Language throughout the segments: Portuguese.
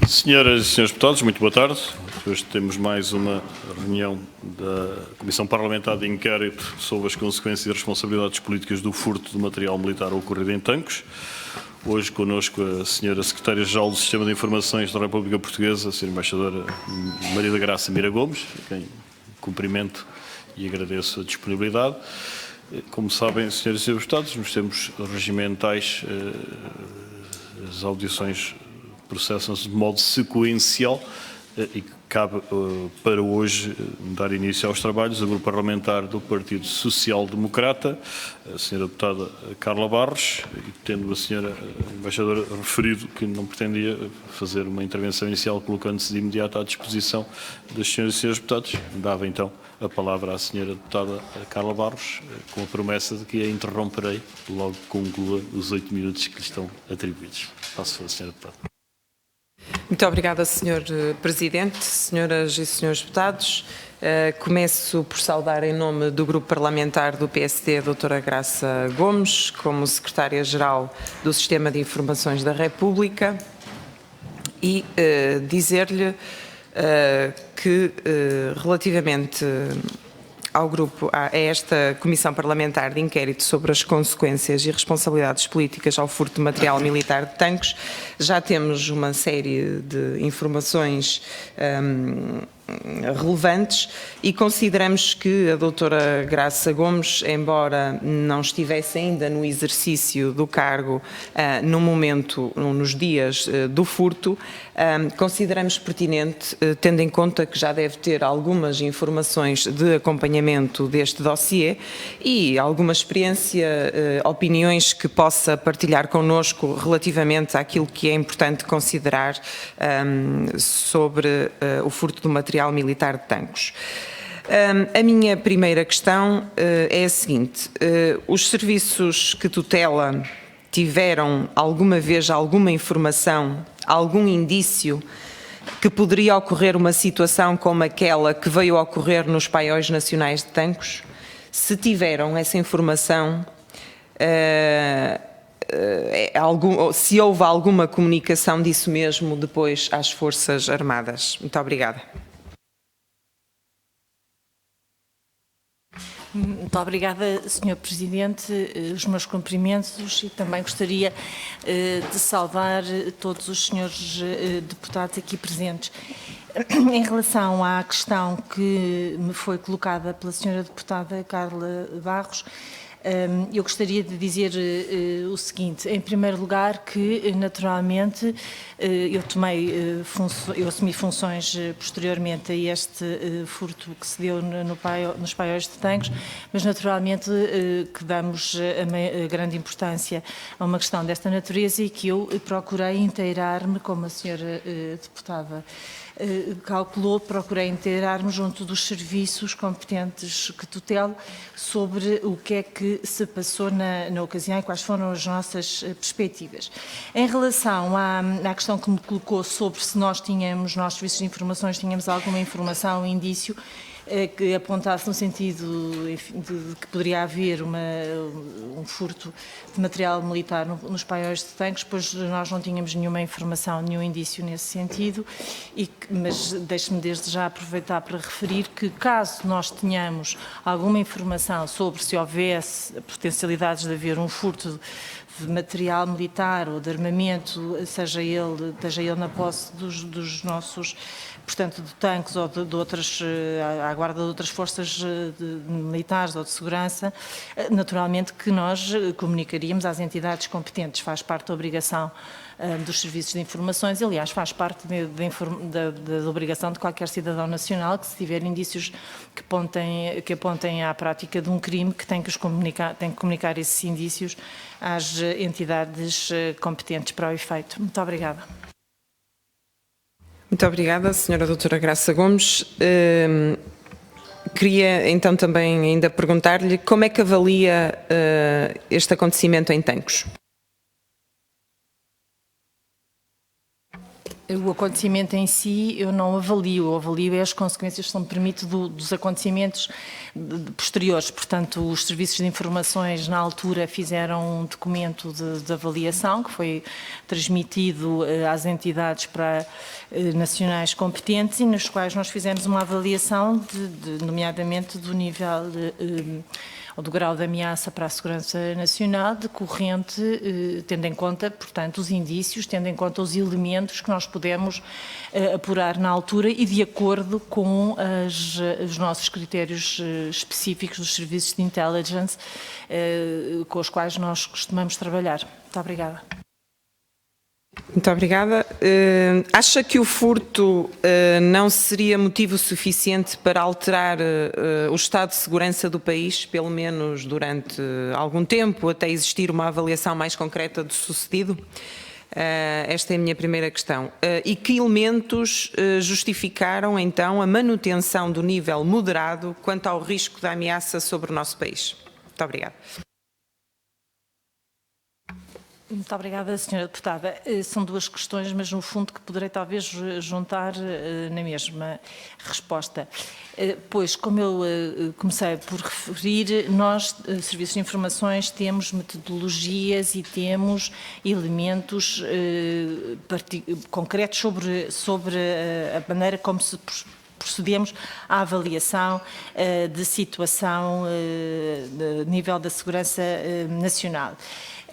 Senhoras e senhores deputados, muito boa tarde. Hoje temos mais uma reunião da Comissão Parlamentar de Inquérito sobre as consequências e responsabilidades políticas do furto de material militar ocorrido em Tancos. Hoje connosco a senhora Secretária-Geral do Sistema de Informações da República Portuguesa, a senhora Embaixadora Maria da Graça Mira Gomes, a quem cumprimento e agradeço a disponibilidade. Como sabem, senhoras e senhores deputados, nos tempos regimentais, as audições processam-se de modo sequencial e cabe para hoje dar início aos trabalhos do Grupo Parlamentar do Partido Social Democrata, a senhora deputada Carla Barros, e tendo a senhora Embaixadora referido que não pretendia fazer uma intervenção inicial, colocando-se de imediato à disposição das senhoras e senhores deputados, dava então a palavra à senhora deputada Carla Barros, com a promessa de que a interromperei logo que conclua os 8 minutos que lhe estão atribuídos. Passo a senhora deputada. Muito obrigada, Sr. Presidente, senhoras e senhores deputados. Começo por saudar em nome do Grupo Parlamentar do PSD a doutora Graça Gomes, como Secretária-Geral do Sistema de Informações da República, e dizer-lhe que relativamente ao grupo, a esta Comissão Parlamentar de Inquérito sobre as consequências e responsabilidades políticas ao furto de material militar de Tancos, já temos uma série de informações relevantes e consideramos que a doutora Graça Gomes, embora não estivesse ainda no exercício do cargo no momento, nos dias do furto, consideramos pertinente, tendo em conta que já deve ter algumas informações de acompanhamento deste dossiê e alguma experiência, opiniões que possa partilhar connosco relativamente àquilo que é importante considerar sobre o furto do material militar de Tancos. A minha primeira questão é a seguinte: os serviços que tutela tiveram alguma vez alguma informação, algum indício que poderia ocorrer uma situação como aquela que veio a ocorrer nos paióis nacionais de Tancos? Se tiveram essa informação, se houve alguma comunicação disso mesmo depois às Forças Armadas? Muito obrigada. Muito obrigada, Sr. Presidente, os meus cumprimentos, e também gostaria de saudar todos os senhores deputados aqui presentes. Em relação à questão que me foi colocada pela senhora deputada Carla Barros, eu gostaria de dizer o seguinte: em primeiro lugar, que naturalmente eu assumi funções posteriormente a este furto que se deu nos paióis de Tancos, mas naturalmente que damos a grande importância a uma questão desta natureza e que eu procurei inteirar-me, como a senhora deputada calculou, procurei inteirar-me junto dos serviços competentes que tutelo sobre o que é que se passou na ocasião e quais foram as nossas perspectivas. Em relação à questão que me colocou sobre se nós serviços de informações, tínhamos alguma informação, um indício que apontasse no sentido de que poderia haver um furto de material militar nos paióis de Tancos, pois nós não tínhamos nenhuma informação, nenhum indício nesse sentido, mas deixe-me desde já aproveitar para referir que, caso nós tenhamos alguma informação sobre se houvesse potencialidades de haver um furto de material militar ou de armamento, seja ele na posse dos nossos, portanto, de tanques ou de outras, à guarda de outras forças militares ou de segurança, naturalmente que nós comunicaríamos às entidades competentes. Faz parte da obrigação dos serviços de informações, aliás, faz parte da obrigação de qualquer cidadão nacional que, se tiver indícios que apontem à prática de um crime, que tem que comunicar esses indícios às entidades competentes para o efeito. Muito obrigada. Muito obrigada, senhora doutora Graça Gomes. Queria então também ainda perguntar-lhe como é que avalia este acontecimento em Tancos. O acontecimento em si eu não avalio, eu avalio as consequências, se me permite, dos acontecimentos posteriores. Portanto, os serviços de informações na altura fizeram um documento de avaliação que foi transmitido às entidades nacionais competentes e nos quais nós fizemos uma avaliação, nomeadamente do nível ou do grau de ameaça para a segurança nacional decorrente, tendo em conta, portanto, os indícios, tendo em conta os elementos que nós podemos apurar na altura e de acordo com os nossos critérios específicos dos serviços de intelligence com os quais nós costumamos trabalhar. Muito obrigada. Muito obrigada. Acha que o furto não seria motivo suficiente para alterar o estado de segurança do país, pelo menos durante algum tempo, até existir uma avaliação mais concreta do sucedido? Esta é a minha primeira questão. E que elementos justificaram, então, a manutenção do nível moderado quanto ao risco da ameaça sobre o nosso país? Muito obrigada. Muito obrigada, Sra. Deputada. São duas questões, mas no fundo que poderei talvez juntar na mesma resposta. Pois, como eu comecei por referir, nós, Serviços de Informações, temos metodologias e temos elementos concretos sobre a maneira como se procedemos à avaliação de situação de nível da segurança nacional.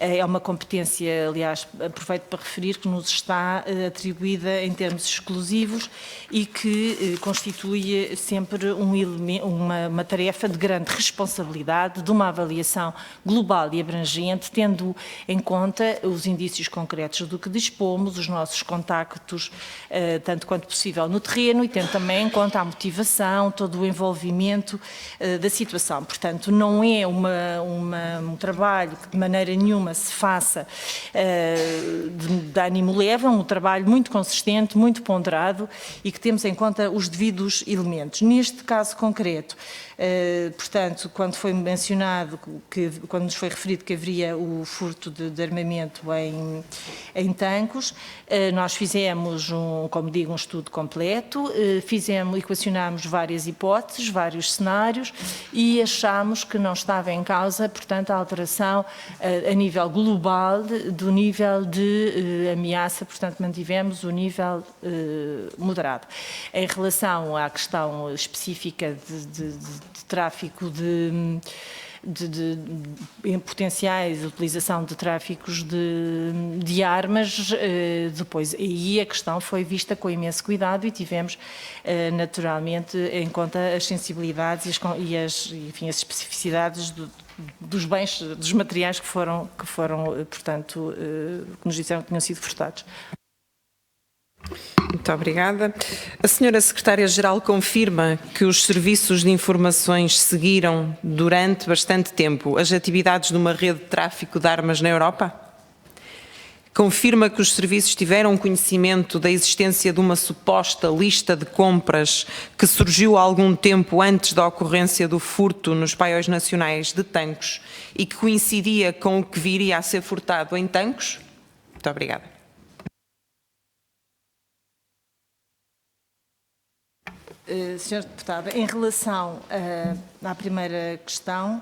É uma competência, aliás, aproveito para referir, que nos está atribuída em termos exclusivos e que constitui sempre uma tarefa de grande responsabilidade, de uma avaliação global e abrangente, tendo em conta os indícios concretos do que dispomos, os nossos contactos, tanto quanto possível no terreno, e tendo também em conta a motivação, todo o envolvimento da situação. Portanto, não é um trabalho que de maneira nenhuma se faça de ânimo leve, é um trabalho muito consistente, muito ponderado e que temos em conta os devidos elementos. Neste caso concreto, portanto, quando foi mencionado, quando nos foi referido que haveria o furto de armamento em Tancos, nós fizemos, como digo, um estudo completo, equacionámos várias hipóteses, vários cenários e achámos que não estava em causa, portanto, a alteração a nível global do nível de ameaça, portanto, mantivemos o nível moderado. Em relação à questão específica de tráfico em potenciais utilização de tráficos de armas, depois aí a questão foi vista com imenso cuidado e tivemos naturalmente em conta as sensibilidades e as especificidades dos bens, dos materiais que foram portanto, que nos disseram que tinham sido furtados. Muito obrigada. A senhora Secretária-Geral confirma que os serviços de informações seguiram durante bastante tempo as atividades de uma rede de tráfico de armas na Europa? Confirma que os serviços tiveram conhecimento da existência de uma suposta lista de compras que surgiu há algum tempo antes da ocorrência do furto nos paióis nacionais de Tancos e que coincidia com o que viria a ser furtado em Tancos? Muito obrigada. Sra. Deputada, em relação à primeira questão,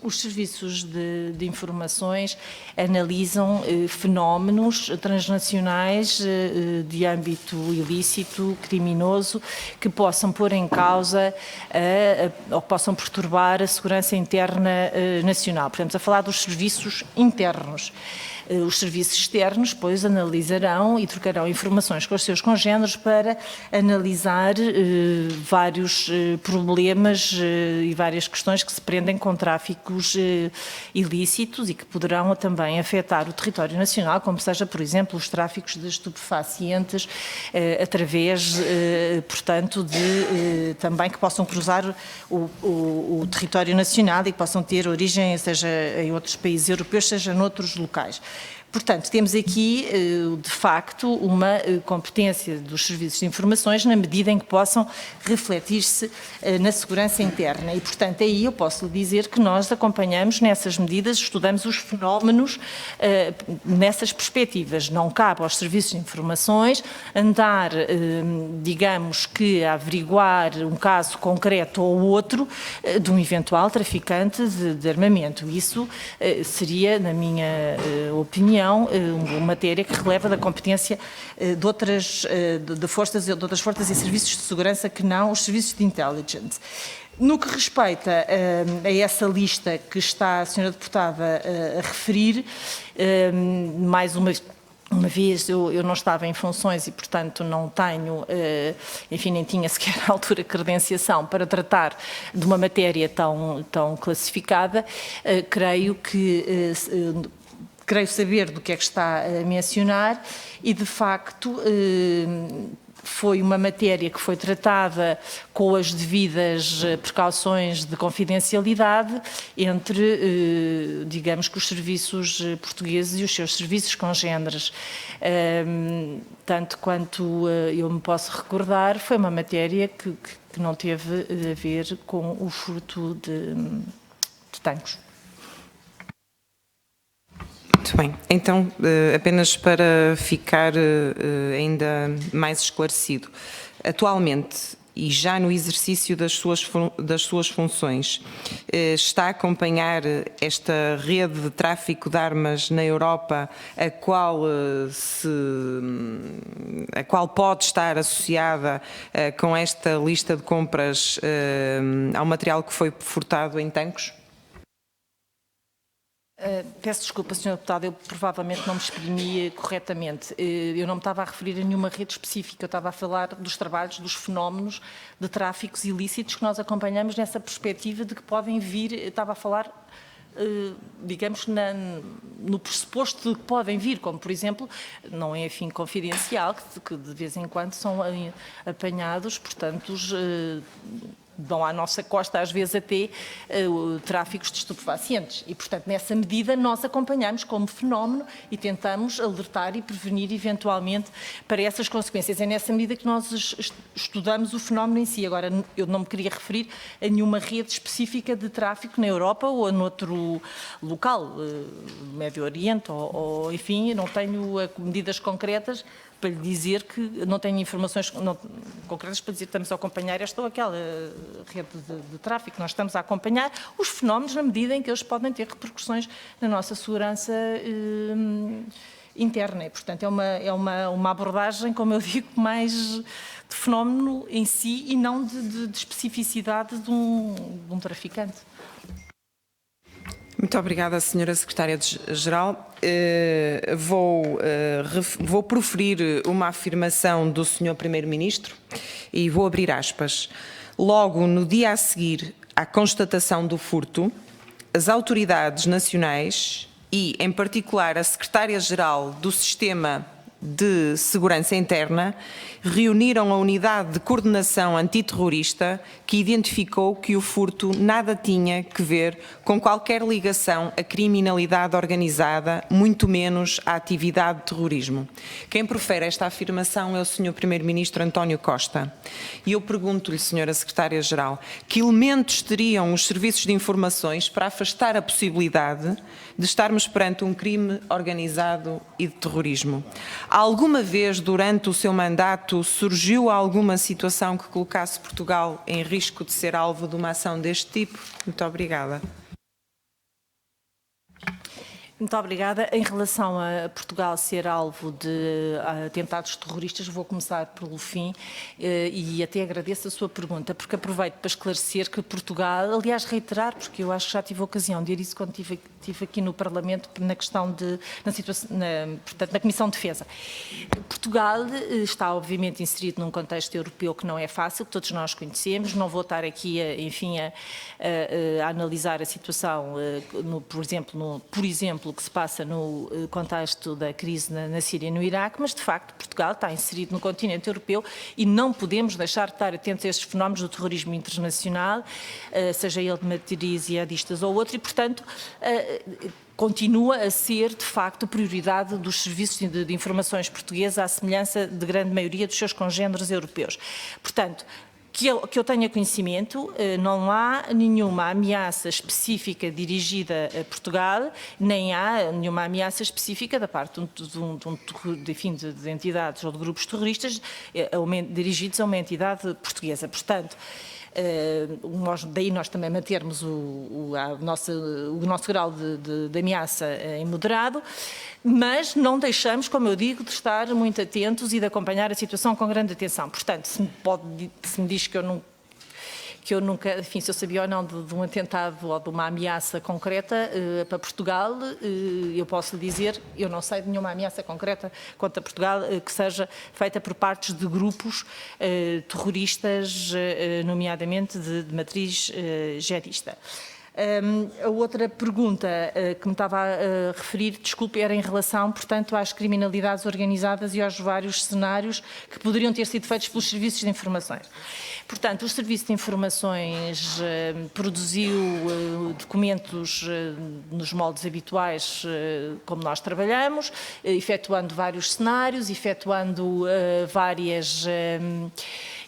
os serviços de informações analisam fenómenos transnacionais de âmbito ilícito, criminoso, que possam pôr em causa ou possam perturbar a segurança interna nacional. Portanto, estamos a falar dos serviços internos. Os serviços externos, pois, analisarão e trocarão informações com os seus congêneres para analisar vários problemas e várias questões que se prendem com tráficos ilícitos e que poderão também afetar o território nacional, como seja, por exemplo, os tráficos de estupefacientes, através, portanto, também que possam cruzar o território nacional e que possam ter origem, seja em outros países europeus, seja noutros locais. Portanto, temos aqui, de facto, uma competência dos serviços de informações na medida em que possam refletir-se na segurança interna. E, portanto, aí eu posso lhe dizer que nós acompanhamos nessas medidas, estudamos os fenómenos nessas perspectivas. Não cabe aos serviços de informações andar, digamos que, a averiguar um caso concreto ou outro de um eventual traficante de armamento. Isso seria, na minha opinião, uma matéria que releva da competência de outras forças e serviços de segurança que não os serviços de intelligence. No que respeita a essa lista que está a Sra. Deputada a referir, mais uma vez, eu não estava em funções e, portanto, não tenho, enfim, nem tinha sequer à altura credenciação para tratar de uma matéria tão classificada. Creio saber do que é que está a mencionar e, de facto, foi uma matéria que foi tratada com as devidas precauções de confidencialidade entre, digamos que os serviços portugueses e os seus serviços congêneres. Tanto quanto eu me posso recordar, foi uma matéria que não teve a ver com o furto de tanques. Muito bem. Então, apenas para ficar ainda mais esclarecido, atualmente e já no exercício das suas funções, está a acompanhar esta rede de tráfico de armas na Europa, a qual pode estar associada com esta lista de compras ao material que foi furtado em Tancos? Peço desculpa, Sr. Deputado, eu provavelmente não me exprimi corretamente. Eu não me estava a referir a nenhuma rede específica, eu estava a falar dos trabalhos, dos fenómenos de tráficos ilícitos que nós acompanhamos nessa perspectiva de que podem vir, estava a falar, digamos, no pressuposto de que podem vir, como, por exemplo, não é fim confidencial, que de vez em quando são apanhados, portanto, dão à nossa costa, às vezes até, tráficos de estupefacientes. E, portanto, nessa medida, nós acompanhamos como fenómeno e tentamos alertar e prevenir, eventualmente, para essas consequências. É nessa medida que nós estudamos o fenómeno em si. Agora, eu não me queria referir a nenhuma rede específica de tráfico na Europa ou noutro local, no Médio Oriente, ou enfim, não tenho medidas concretas para lhe dizer que não tenho informações concretas para dizer que estamos a acompanhar esta ou aquela rede de tráfico. Nós estamos a acompanhar os fenómenos na medida em que eles podem ter repercussões na nossa segurança interna. E, portanto, é uma abordagem, como eu digo, mais de fenómeno em si e não de especificidade de um traficante. Muito obrigada, Sra. Secretária-Geral. Vou proferir uma afirmação do Sr. Primeiro-Ministro e vou abrir aspas. Logo no dia a seguir à constatação do furto, as autoridades nacionais e, em particular, a Secretária-Geral do Sistema de Segurança Interna, reuniram a Unidade de Coordenação Antiterrorista que identificou que o furto nada tinha que ver com qualquer ligação à criminalidade organizada, muito menos à atividade de terrorismo. Quem profere esta afirmação é o Sr. Primeiro-Ministro António Costa. E eu pergunto-lhe, Sra. Secretária-Geral, que elementos teriam os serviços de informações para afastar a possibilidade de estarmos perante um crime organizado e de terrorismo? Alguma vez durante o seu mandato surgiu alguma situação que colocasse Portugal em risco de ser alvo de uma ação deste tipo? Muito obrigada. Muito obrigada. Em relação a Portugal ser alvo de atentados terroristas, vou começar pelo fim e até agradeço a sua pergunta, porque aproveito para esclarecer que Portugal, aliás reiterar, porque eu acho que já tive a ocasião de dizer isso quando estive aqui no Parlamento na questão portanto, na Comissão de Defesa. Portugal está obviamente inserido num contexto europeu que não é fácil, que todos nós conhecemos, não vou estar aqui a analisar a situação, por exemplo, que se passa no contexto da crise na Síria e no Iraque, mas de facto Portugal está inserido no continente europeu e não podemos deixar de estar atentos a estes fenómenos do terrorismo internacional, seja ele de matriz jihadistas ou outro, e portanto continua a ser, de facto, prioridade dos serviços de informações portugueses, à semelhança de grande maioria dos seus congêneres europeus. Portanto, que eu tenha conhecimento, não há nenhuma ameaça específica dirigida a Portugal, nem há nenhuma ameaça específica da parte de entidades ou de grupos terroristas dirigidos a uma entidade portuguesa. Portanto, daí nós também mantermos o nosso grau de ameaça em moderado, mas não deixamos, como eu digo, de estar muito atentos e de acompanhar a situação com grande atenção. Portanto, se me diz que eu nunca, enfim, se eu sabia ou não de um atentado ou de uma ameaça concreta para Portugal, eu posso dizer, eu não sei de nenhuma ameaça concreta contra Portugal que seja feita por partes de grupos terroristas, nomeadamente de matriz jihadista. A outra pergunta que me estava a referir, desculpe, era em relação, portanto, às criminalidades organizadas e aos vários cenários que poderiam ter sido feitos pelos serviços de informações. Portanto, o Serviço de Informações produziu documentos nos moldes habituais como nós trabalhamos, efetuando vários cenários, efetuando várias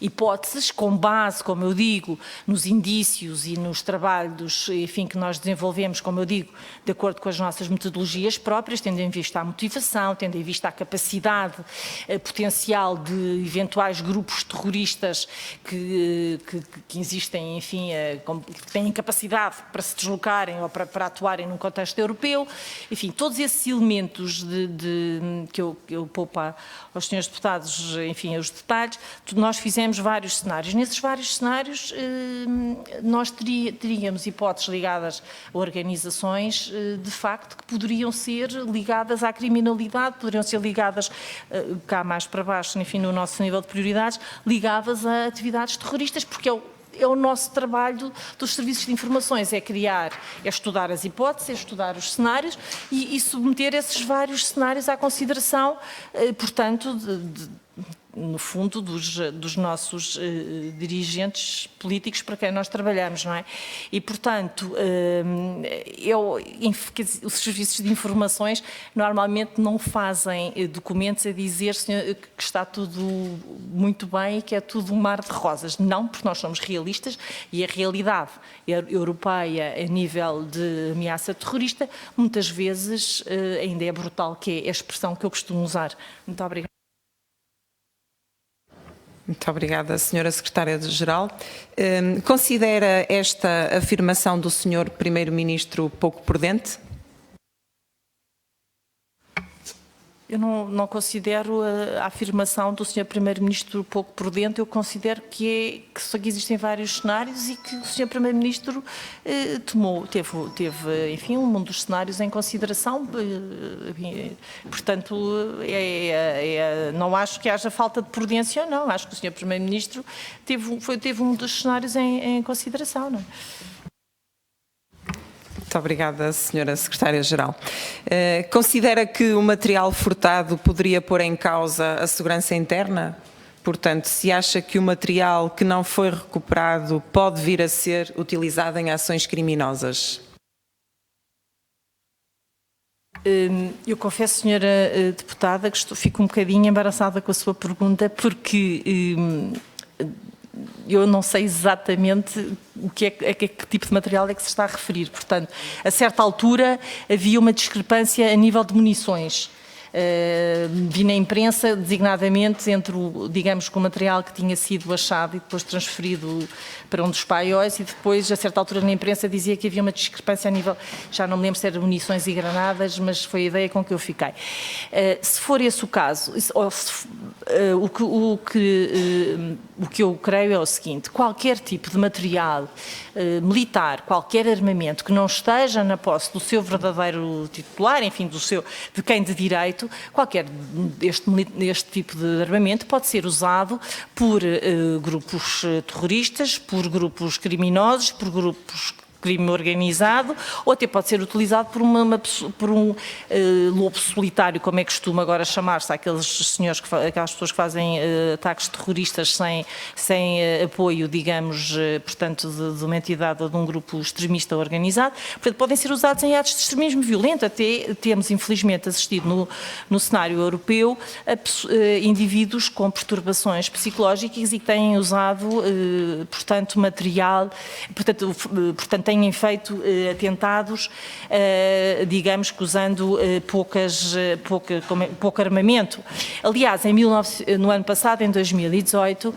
hipóteses, com base, como eu digo, nos indícios e nos trabalhos, enfim, que nós desenvolvemos, como eu digo, de acordo com as nossas metodologias próprias, tendo em vista a motivação, tendo em vista a capacidade potencial de eventuais grupos terroristas que existem, enfim, que têm capacidade para se deslocarem ou para atuarem num contexto europeu, enfim, todos esses elementos que eu poupo aos senhores deputados, enfim, os detalhes, nós fizemos vários cenários. Nesses vários cenários, nós teríamos hipóteses ligadas a organizações, de facto, que poderiam ser ligadas à criminalidade, poderiam ser ligadas, cá mais para baixo, enfim, no nosso nível de prioridades, ligadas a atividades terroristas, porque é o nosso trabalho dos serviços de informações, é estudar as hipóteses, é estudar os cenários e submeter esses vários cenários à consideração, portanto, no fundo, dos nossos dirigentes políticos para quem nós trabalhamos, não é? E, portanto, os serviços de informações normalmente não fazem documentos a dizer que está tudo muito bem e que é tudo um mar de rosas. Não, porque nós somos realistas e a realidade europeia a nível de ameaça terrorista muitas vezes ainda é brutal, que é a expressão que eu costumo usar. Muito obrigada. Muito obrigada, Sra. Secretária-Geral. Considera esta afirmação do Sr. Primeiro-Ministro pouco prudente? Eu não considero a afirmação do Sr. Primeiro-Ministro pouco prudente, eu considero que existem vários cenários e que o Sr. Primeiro-Ministro teve, enfim, um dos cenários em consideração, portanto, não acho que haja falta de prudência, não, acho que o Sr. Primeiro-Ministro teve um dos cenários em consideração, não é? Muito obrigada, Sra. Secretária-Geral. Considera que o material furtado poderia pôr em causa a segurança interna? Portanto, se acha que o material que não foi recuperado pode vir a ser utilizado em ações criminosas? Eu confesso, senhora deputada, que fico um bocadinho embaraçada com a sua pergunta, porque eu não sei exatamente a que tipo de material é que se está a referir. Portanto, a certa altura havia uma discrepância a nível de munições. Vi na imprensa, designadamente, entre digamos, o material que tinha sido achado e depois transferido para um dos paióis, e depois, a certa altura na imprensa, dizia que havia uma discrepância a nível, já não me lembro se era munições e granadas, mas foi a ideia com que eu fiquei. Se for esse o caso, o que eu creio é o seguinte: qualquer tipo de material militar, qualquer armamento que não esteja na posse do seu verdadeiro titular, enfim, de quem de direito, este tipo de armamento pode ser usado por grupos terroristas, por grupos criminosos, por grupos crime organizado, ou até pode ser utilizado por um lobo solitário, como é que costuma agora chamar-se, aqueles senhores, aquelas pessoas que fazem ataques terroristas sem apoio, digamos, portanto, de uma entidade ou de um grupo extremista organizado. Portanto, podem ser usados em atos de extremismo violento. Até temos, infelizmente, assistido no cenário europeu a indivíduos com perturbações psicológicas e que têm usado, portanto, material, portanto, têm feito atentados, digamos que usando pouco armamento. Aliás, no ano passado, em 2018,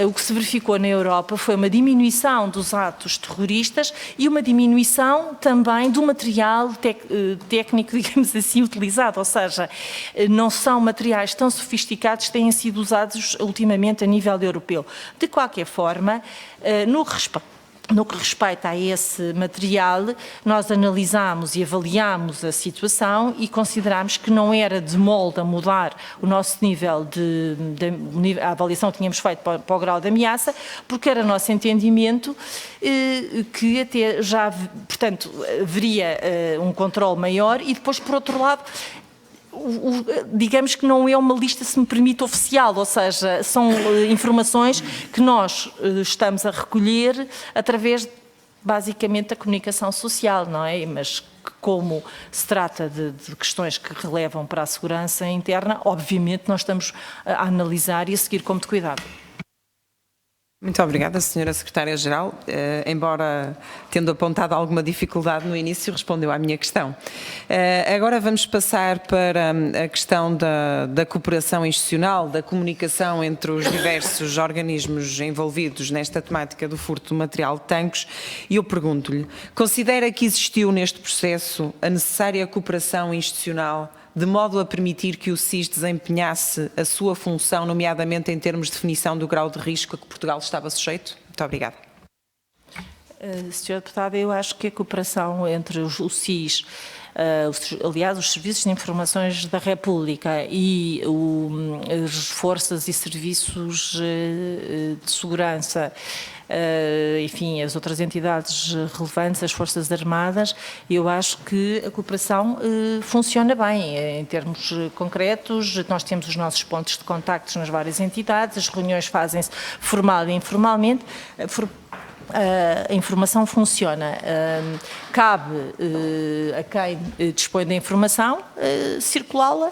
o que se verificou na Europa foi uma diminuição dos atos terroristas e uma diminuição também do material técnico, digamos assim, utilizado, ou seja, não são materiais tão sofisticados que têm sido usados ultimamente a nível europeu. De qualquer forma, no que respeita a esse material, nós analisámos e avaliámos a situação e considerámos que não era de molde a mudar o nosso nível a avaliação que tínhamos feito para o grau de ameaça, porque era nosso entendimento que até já, portanto, haveria um controle maior e depois, por outro lado, digamos que não é uma lista, se me permite, oficial, ou seja, são informações que nós estamos a recolher através, basicamente, da comunicação social, não é? Mas como se trata de questões que relevam para a segurança interna, obviamente nós estamos a analisar e a seguir com muito cuidado. Muito obrigada, Sra. Secretária-Geral. Embora tendo apontado alguma dificuldade no início, respondeu à minha questão. Agora vamos passar para a questão da cooperação institucional, da comunicação entre os diversos organismos envolvidos nesta temática do furto do material de tanques. E eu pergunto-lhe, considera que existiu neste processo a necessária cooperação institucional de modo a permitir que o SIS desempenhasse a sua função, nomeadamente em termos de definição do grau de risco a que Portugal estava sujeito? Muito obrigada. Sra. Deputada, eu acho que a cooperação entre o SIS, aliás, os Serviços de Informações da República e as forças e serviços de segurança, enfim, as outras entidades relevantes, as Forças Armadas, eu acho que a cooperação funciona bem. Em termos concretos, nós temos os nossos pontos de contactos nas várias entidades, as reuniões fazem-se formal e informalmente, a informação funciona. Cabe a quem dispõe da informação circulá-la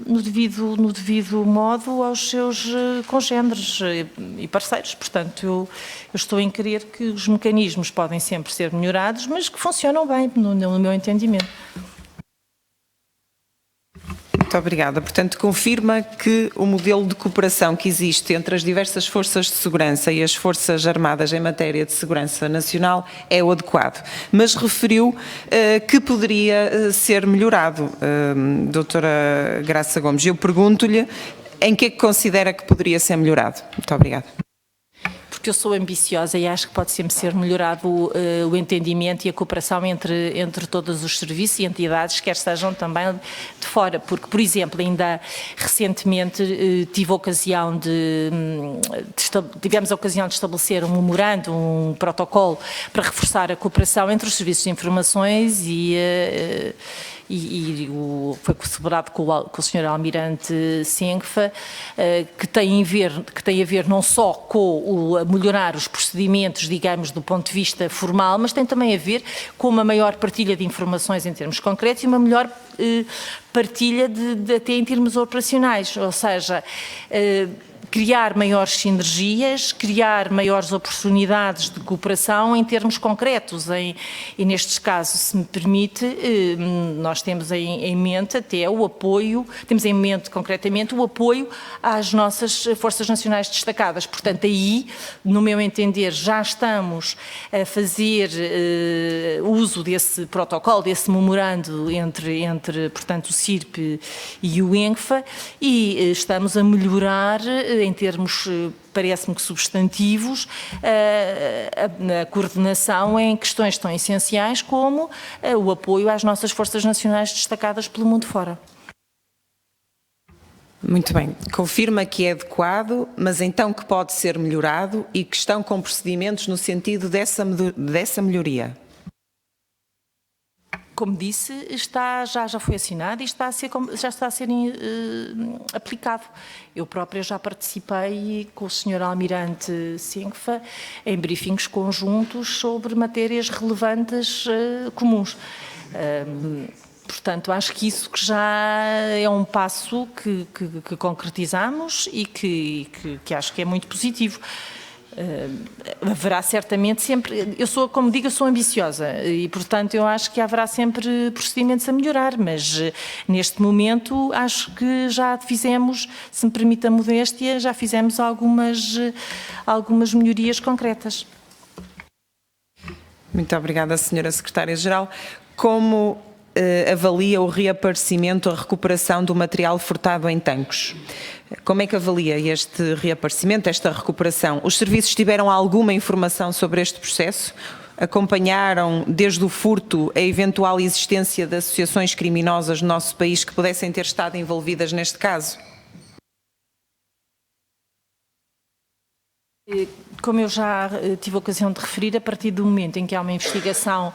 no devido modo aos seus congêneres e parceiros. Portanto, eu estou em crer que os mecanismos podem sempre ser melhorados, mas que funcionam bem, no meu entendimento. Muito obrigada. Portanto, confirma que o modelo de cooperação que existe entre as diversas forças de segurança e as Forças Armadas em matéria de segurança nacional é o adequado. Mas referiu que poderia ser melhorado, doutora Graça Gomes. Eu pergunto-lhe em que é que considera que poderia ser melhorado. Muito obrigada. Porque eu sou ambiciosa e acho que pode sempre ser melhorado o entendimento e a cooperação entre todos os serviços e entidades, quer sejam também de fora. Porque, por exemplo, ainda recentemente tivemos a ocasião de estabelecer um memorando, um protocolo para reforçar a cooperação entre os serviços de informações e foi celebrado com o Sr. Almirante Senfa, que tem a ver não só com melhorar os procedimentos, digamos, do ponto de vista formal, mas tem também a ver com uma maior partilha de informações em termos concretos e uma melhor partilha até em termos operacionais, ou seja, criar maiores sinergias, criar maiores oportunidades de cooperação em termos concretos. E nestes casos, se me permite, nós temos em mente até o apoio, temos em mente concretamente o apoio às nossas Forças Nacionais destacadas. Portanto, aí, no meu entender, já estamos a fazer uso desse protocolo, desse memorando entre portanto, o CIRP e o ENCFA, e estamos a melhorar em termos, parece-me que substantivos, a coordenação em questões tão essenciais como o apoio às nossas Forças Nacionais destacadas pelo mundo fora. Muito bem. Confirma que é adequado, mas então que pode ser melhorado e que estão com procedimentos no sentido dessa melhoria? Como disse, já foi assinado e já está a ser aplicado. Eu própria já participei com o Sr. Almirante Senkfa em briefings conjuntos sobre matérias relevantes comuns. Portanto, acho que isso que já é um passo que concretizamos e que acho que é muito positivo. Haverá certamente sempre, como digo, eu sou ambiciosa e, portanto, eu acho que haverá sempre procedimentos a melhorar, mas neste momento acho que já fizemos, se me permite a modéstia, já fizemos algumas melhorias concretas. Muito obrigada, Sra. Secretária-Geral. Como avalia o reaparecimento, a recuperação do material furtado em Tancos? Como é que avalia este reaparecimento, esta recuperação? Os serviços tiveram alguma informação sobre este processo? Acompanharam, desde o furto, a eventual existência de associações criminosas no nosso país que pudessem ter estado envolvidas neste caso? Como eu já tive a ocasião de referir, a partir do momento em que há uma investigação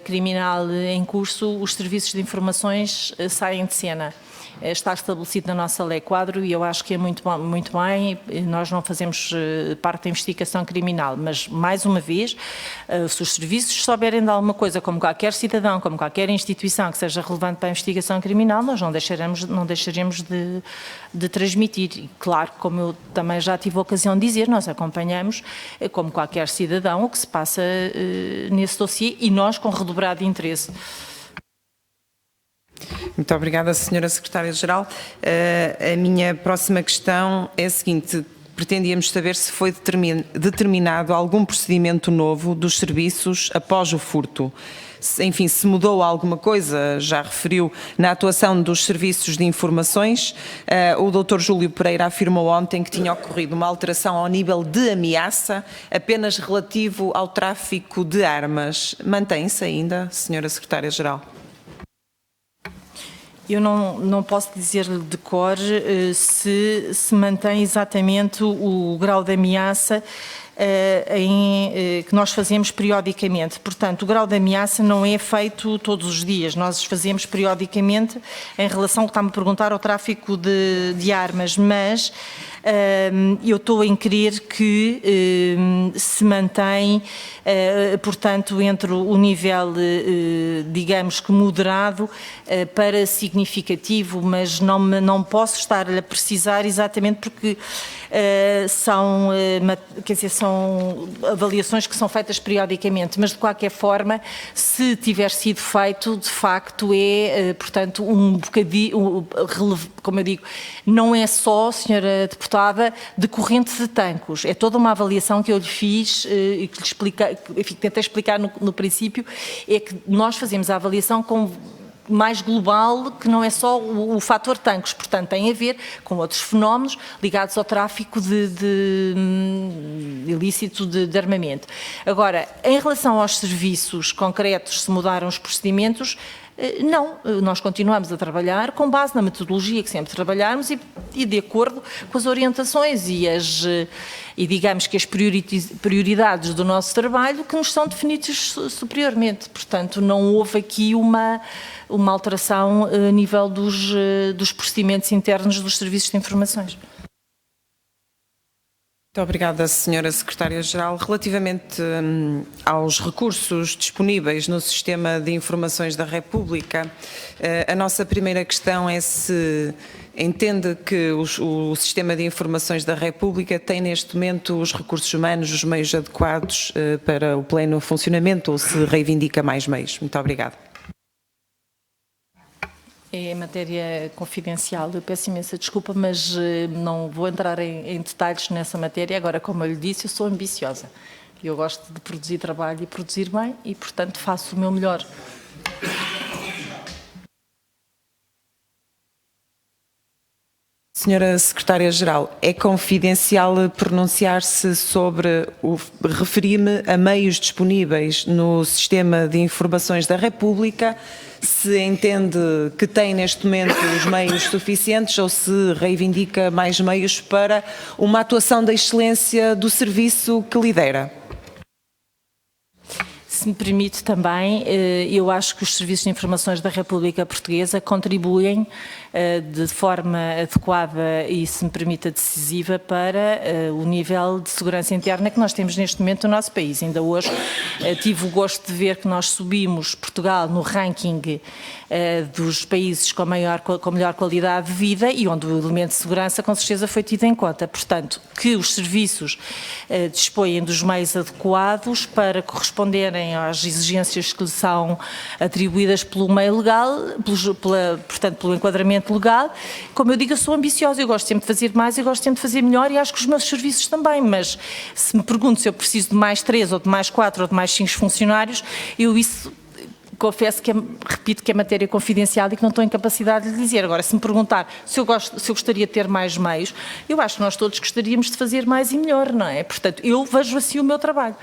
criminal em curso, os serviços de informações saem de cena. Está estabelecido na nossa lei quadro e eu acho que é muito bem, nós não fazemos parte da investigação criminal, mas mais uma vez, se os serviços souberem de alguma coisa, como qualquer cidadão, como qualquer instituição que seja relevante para a investigação criminal, nós não deixaremos de transmitir. E claro, como eu também já tive a ocasião de dizer, nós acompanhamos, como qualquer cidadão, o que se passa nesse dossiê e nós com redobrado interesse. Muito obrigada, Sra. Secretária-Geral. A minha próxima questão é a seguinte. Pretendíamos saber se foi determinado algum procedimento novo dos serviços após o furto. Enfim, se mudou alguma coisa, já referiu na atuação dos serviços de informações. O Dr. Júlio Pereira afirmou ontem que tinha ocorrido uma alteração ao nível de ameaça apenas relativo ao tráfico de armas. Mantém-se ainda, Sra. Secretária-Geral? Eu não posso dizer-lhe de cor se mantém exatamente o grau de ameaça que nós fazemos periodicamente. Portanto, o grau de ameaça não é feito todos os dias, nós fazemos periodicamente em relação, está-me a perguntar, ao tráfico de armas, mas eu estou a crer que se mantém, portanto, entre o nível, digamos que moderado para significativo, mas não posso estar a precisar exatamente porque são avaliações que são feitas periodicamente, mas de qualquer forma, se tiver sido feito, de facto portanto, um bocadinho, como eu digo, não é só, Sra. Deputada, decorrente de Tancos, é toda uma avaliação que eu lhe fiz e que lhe expliquei, enfim, tentei explicar no princípio, é que nós fazemos a avaliação com mais global, que não é só o fator Tancos, portanto tem a ver com outros fenómenos ligados ao tráfico ilícito de armamento. Agora, em relação aos serviços concretos, se mudaram os procedimentos, não, nós continuamos a trabalhar com base na metodologia que sempre trabalharmos e de acordo com as orientações e digamos que as prioridades do nosso trabalho que nos são definidas superiormente. Portanto, não houve aqui uma alteração a nível dos procedimentos internos dos serviços de informações. Muito obrigada, Sra. Secretária-Geral. Relativamente aos recursos disponíveis no Sistema de Informações da República, a nossa primeira questão é se entende que o Sistema de Informações da República tem neste momento os recursos humanos, os meios adequados para o pleno funcionamento ou se reivindica mais meios. Muito obrigada. É matéria confidencial, eu peço imensa desculpa, mas não vou entrar em detalhes nessa matéria. Agora, como eu lhe disse, eu sou ambiciosa. Eu gosto de produzir trabalho e produzir bem e, portanto, faço o meu melhor. Senhora Secretária-Geral, é confidencial pronunciar-se sobre referir-me a meios disponíveis no Sistema de Informações da República, se entende que tem neste momento os meios suficientes ou se reivindica mais meios para uma atuação da excelência do serviço que lidera? Se me permite também, eu acho que os Serviços de Informações da República Portuguesa contribuem de forma adequada e, se me permite, decisiva para o nível de segurança interna que nós temos neste momento no nosso país. Ainda hoje tive o gosto de ver que nós subimos Portugal no ranking dos países com melhor qualidade de vida e onde o elemento de segurança com certeza foi tido em conta. Portanto, que os serviços dispõem dos meios adequados para corresponderem às exigências que lhes são atribuídas pelo meio legal, portanto, pelo enquadramento legal. Como eu digo, eu sou ambiciosa, eu gosto sempre de fazer mais, eu gosto sempre de fazer melhor e acho que os meus serviços também, mas se me pergunto se eu preciso de mais 3 ou de mais 4 ou de mais 5 funcionários, eu isso confesso que repito que é matéria confidencial e que não estou em capacidade de lhe dizer. Agora, se me perguntar se eu gostaria de ter mais meios, eu acho que nós todos gostaríamos de fazer mais e melhor, não é? Portanto, eu vejo assim o meu trabalho.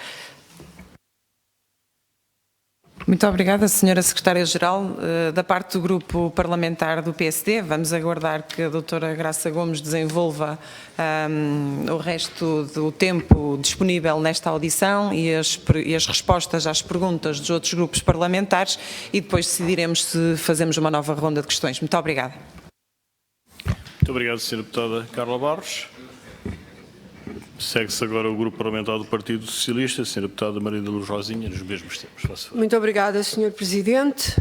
Muito obrigada, Senhora Secretária-Geral. Da parte do Grupo Parlamentar do PSD, vamos aguardar que a doutora Graça Gomes desenvolva o resto do tempo disponível nesta audição e as respostas às perguntas dos outros grupos parlamentares e depois decidiremos se fazemos uma nova ronda de questões. Muito obrigada. Muito obrigado, Sra. Deputada Carla Barros. Segue-se agora o Grupo Parlamentar do Partido Socialista, a Sra. Deputada Maria da Luz Rosinha, nos mesmos termos. Muito obrigada, Sr. Presidente.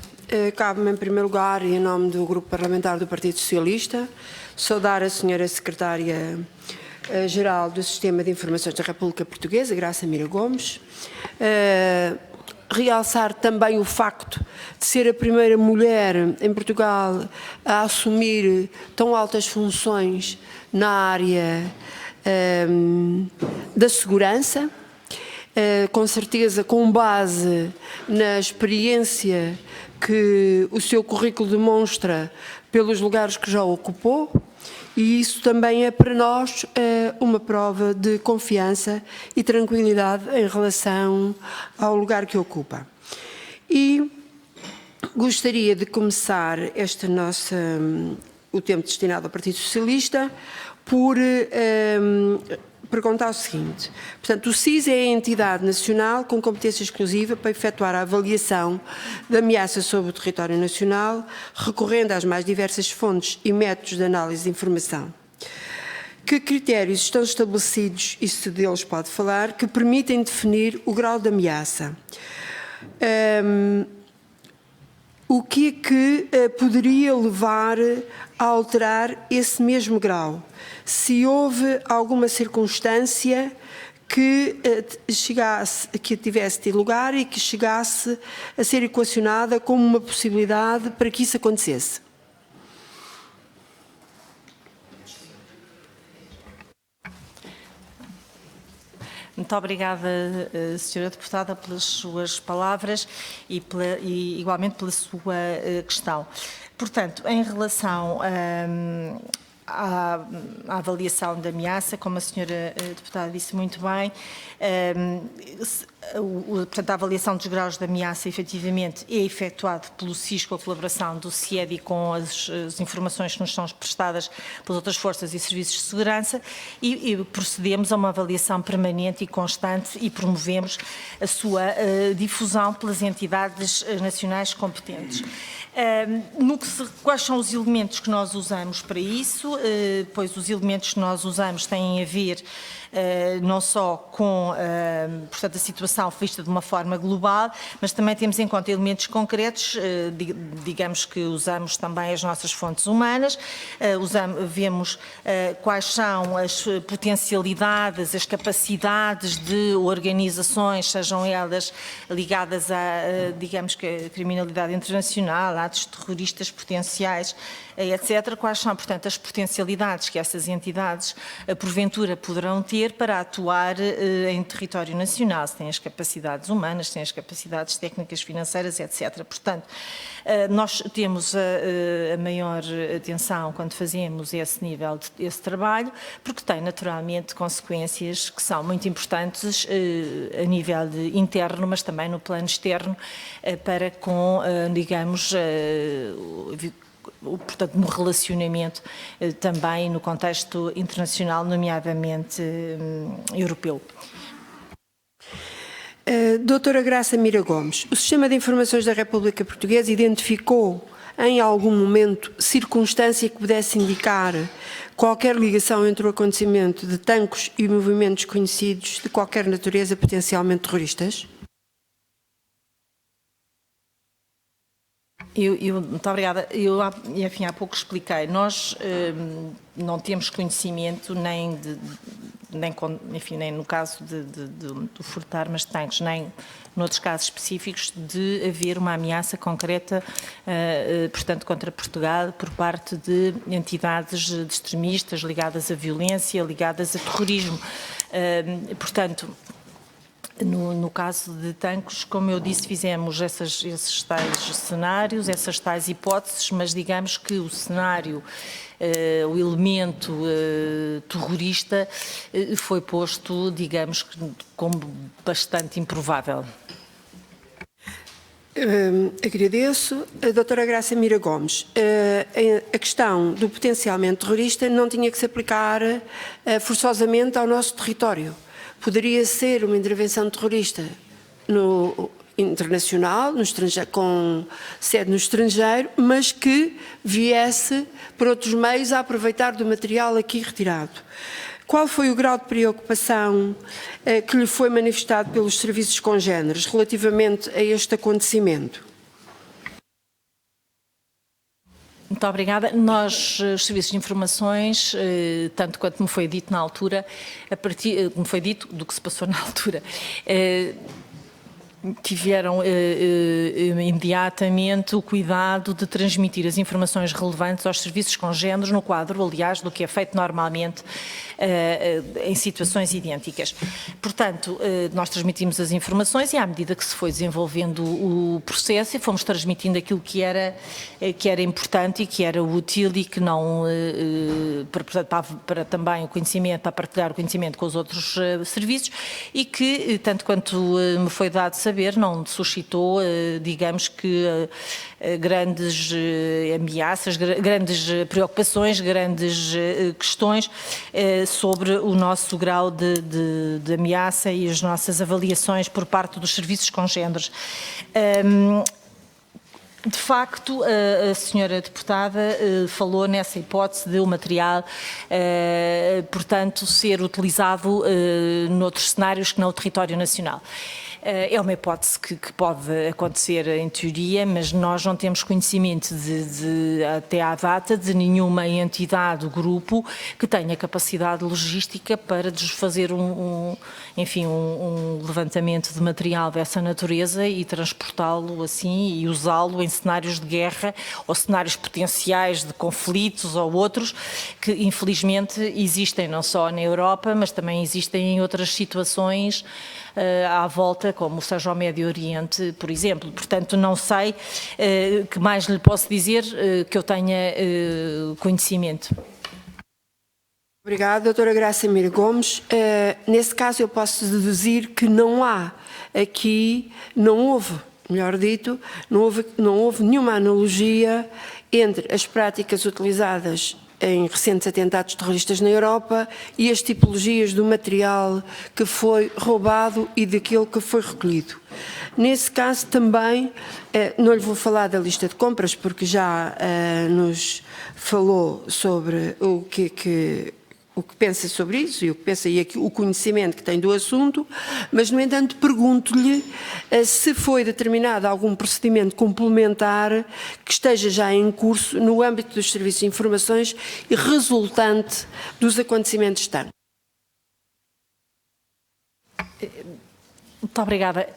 Cabe-me, em primeiro lugar, e em nome do Grupo Parlamentar do Partido Socialista, saudar a Sra. Secretária-Geral do Sistema de Informações da República Portuguesa, Graça Mira Gomes, realçar também o facto de ser a primeira mulher em Portugal a assumir tão altas funções na área da segurança, com certeza com base na experiência que o seu currículo demonstra pelos lugares que já ocupou, e isso também é para nós uma prova de confiança e tranquilidade em relação ao lugar que ocupa. E gostaria de começar o tempo destinado ao Partido Socialista por perguntar o seguinte. Portanto, o SIS é a entidade nacional com competência exclusiva para efetuar a avaliação da ameaça sobre o território nacional, recorrendo às mais diversas fontes e métodos de análise de informação. Que critérios estão estabelecidos, e se deles pode falar, que permitem definir o grau de ameaça? O que é que poderia levar a alterar esse mesmo grau? Se houve alguma circunstância que tivesse tido lugar e que chegasse a ser equacionada como uma possibilidade para que isso acontecesse. Muito obrigada, Sra. Deputada, pelas suas palavras e igualmente pela sua questão. Portanto, em relação à avaliação da ameaça, como a Sra. Deputada disse muito bem, portanto, a avaliação dos graus de ameaça efetivamente é efetuada pelo SIS com a colaboração do CIED e com as informações que nos são prestadas pelas outras forças e serviços de segurança e procedemos a uma avaliação permanente e constante e promovemos a sua difusão pelas entidades nacionais competentes. Quais são os elementos que nós usamos para isso? Pois os elementos que nós usamos têm a ver não só com portanto, a situação vista de uma forma global, mas também temos em conta elementos concretos, digamos que usamos também as nossas fontes humanas, vemos quais são as potencialidades, as capacidades de organizações, sejam elas ligadas a, digamos que a criminalidade internacional, atos terroristas potenciais, etc. Quais são, portanto, as potencialidades que essas entidades, porventura, poderão ter ter para atuar em território nacional, se tem as capacidades humanas, se tem as capacidades técnicas, financeiras, etc. Portanto, nós temos a maior atenção quando fazemos esse nível, esse trabalho, porque tem naturalmente consequências que são muito importantes a nível interno, mas também no plano externo, para com, digamos, portanto, no relacionamento também no contexto internacional, nomeadamente europeu. Doutora Graça Mira Gomes, o Sistema de Informações da República Portuguesa identificou em algum momento circunstância que pudesse indicar qualquer ligação entre o acontecimento de tanques e movimentos conhecidos de qualquer natureza potencialmente terroristas? Muito obrigada. Eu, enfim, há pouco expliquei. Nós não temos conhecimento nem no caso do furto de armas de tanques, nem noutros casos específicos, de haver uma ameaça concreta, portanto, contra Portugal por parte de entidades extremistas ligadas à violência, ligadas a terrorismo. Portanto, no caso de tanques, como eu disse, fizemos esses tais cenários, essas tais hipóteses, mas digamos que o cenário, o elemento terrorista foi posto, digamos, como bastante improvável. Agradeço. A doutora Graça Mira Gomes, a questão do potencialmente terrorista não tinha que se aplicar forçosamente ao nosso território. Poderia ser uma intervenção terrorista no internacional, no estrangeiro, com sede no estrangeiro, mas que viesse por outros meios a aproveitar do material aqui retirado. Qual foi o grau de preocupação que lhe foi manifestado pelos serviços congêneres relativamente a este acontecimento? Muito obrigada. Nós, os serviços de informações, tanto quanto me foi dito na altura, me foi dito do que se passou na altura, tiveram imediatamente o cuidado de transmitir as informações relevantes aos serviços congêneres no quadro, aliás, do que é feito normalmente em situações idênticas. Portanto, nós transmitimos as informações e à medida que se foi desenvolvendo o processo e fomos transmitindo aquilo que era importante e que era útil e que não, para também o conhecimento, para partilhar o conhecimento com os outros serviços e que, tanto quanto me foi dado saber, não suscitou, digamos que, grandes ameaças, grandes preocupações, grandes questões sobre o nosso grau de ameaça e as nossas avaliações por parte dos serviços congêneres. De facto, a senhora deputada falou nessa hipótese de o material, portanto, ser utilizado noutros cenários que não o território nacional. É uma hipótese que pode acontecer em teoria, mas nós não temos conhecimento até à data de nenhuma entidade ou grupo que tenha capacidade logística para fazer um levantamento de material dessa natureza e transportá-lo assim e usá-lo em cenários de guerra ou cenários potenciais de conflitos ou outros que infelizmente existem não só na Europa, mas também existem em outras situações à volta, como seja o Médio Oriente, por exemplo. Portanto, não sei que mais lhe posso dizer que eu tenha conhecimento. Obrigada, doutora Graça Mira Gomes. Nesse caso, eu posso deduzir que não houve, melhor dito, não houve nenhuma analogia entre as práticas utilizadas em recentes atentados terroristas na Europa e as tipologias do material que foi roubado e daquilo que foi recolhido. Nesse caso também, não lhe vou falar da lista de compras porque já nos falou sobre o que pensa sobre isso e o que pensa e o conhecimento que tem do assunto, mas, no entanto, pergunto-lhe se foi determinado algum procedimento complementar que esteja já em curso no âmbito dos serviços de informações e resultante dos acontecimentos de tanque. Muito obrigada.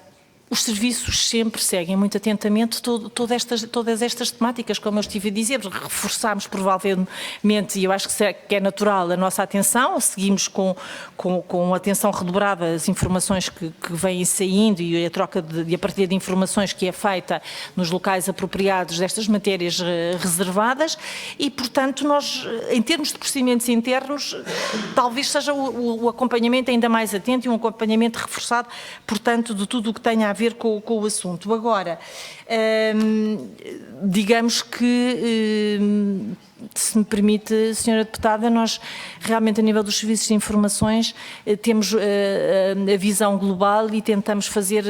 Os serviços sempre seguem muito atentamente todas estas temáticas, como eu estive a dizer, reforçámos provavelmente, e eu acho que é natural, a nossa atenção, seguimos com atenção redobrada as informações que vêm saindo e a troca e a partilha de informações que é feita nos locais apropriados destas matérias reservadas e, portanto, nós, em termos de procedimentos internos, talvez seja o acompanhamento ainda mais atento e um acompanhamento reforçado, portanto, de tudo o que tenha a ver com o assunto. Agora, digamos que, se me permite, Sra. Deputada, nós realmente a nível dos serviços de informações temos a visão global e tentamos fazer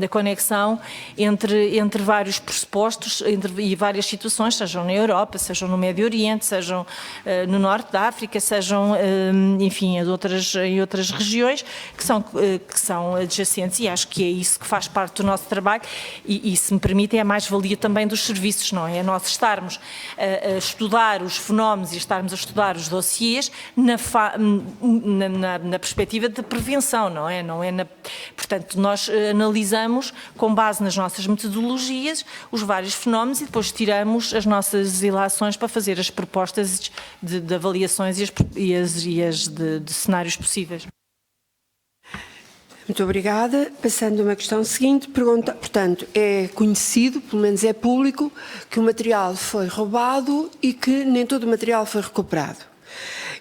a conexão entre vários pressupostos e várias situações, sejam na Europa, sejam no Médio Oriente, sejam no Norte da África, sejam, enfim, em outras regiões que são adjacentes, e acho que é isso que faz parte do nosso trabalho e se me permite, é a mais-valia também dos serviços, não é? Nós estarmos a estudar os fenómenos e estarmos a estudar os dossiês na perspectiva de prevenção, não é? Portanto, nós analisamos, com base nas nossas metodologias, os vários fenómenos e depois tiramos as nossas ilações para fazer as propostas de avaliações e as de cenários possíveis. Muito obrigada. Passando a uma questão seguinte, portanto, é conhecido, pelo menos é público, que o material foi roubado e que nem todo o material foi recuperado.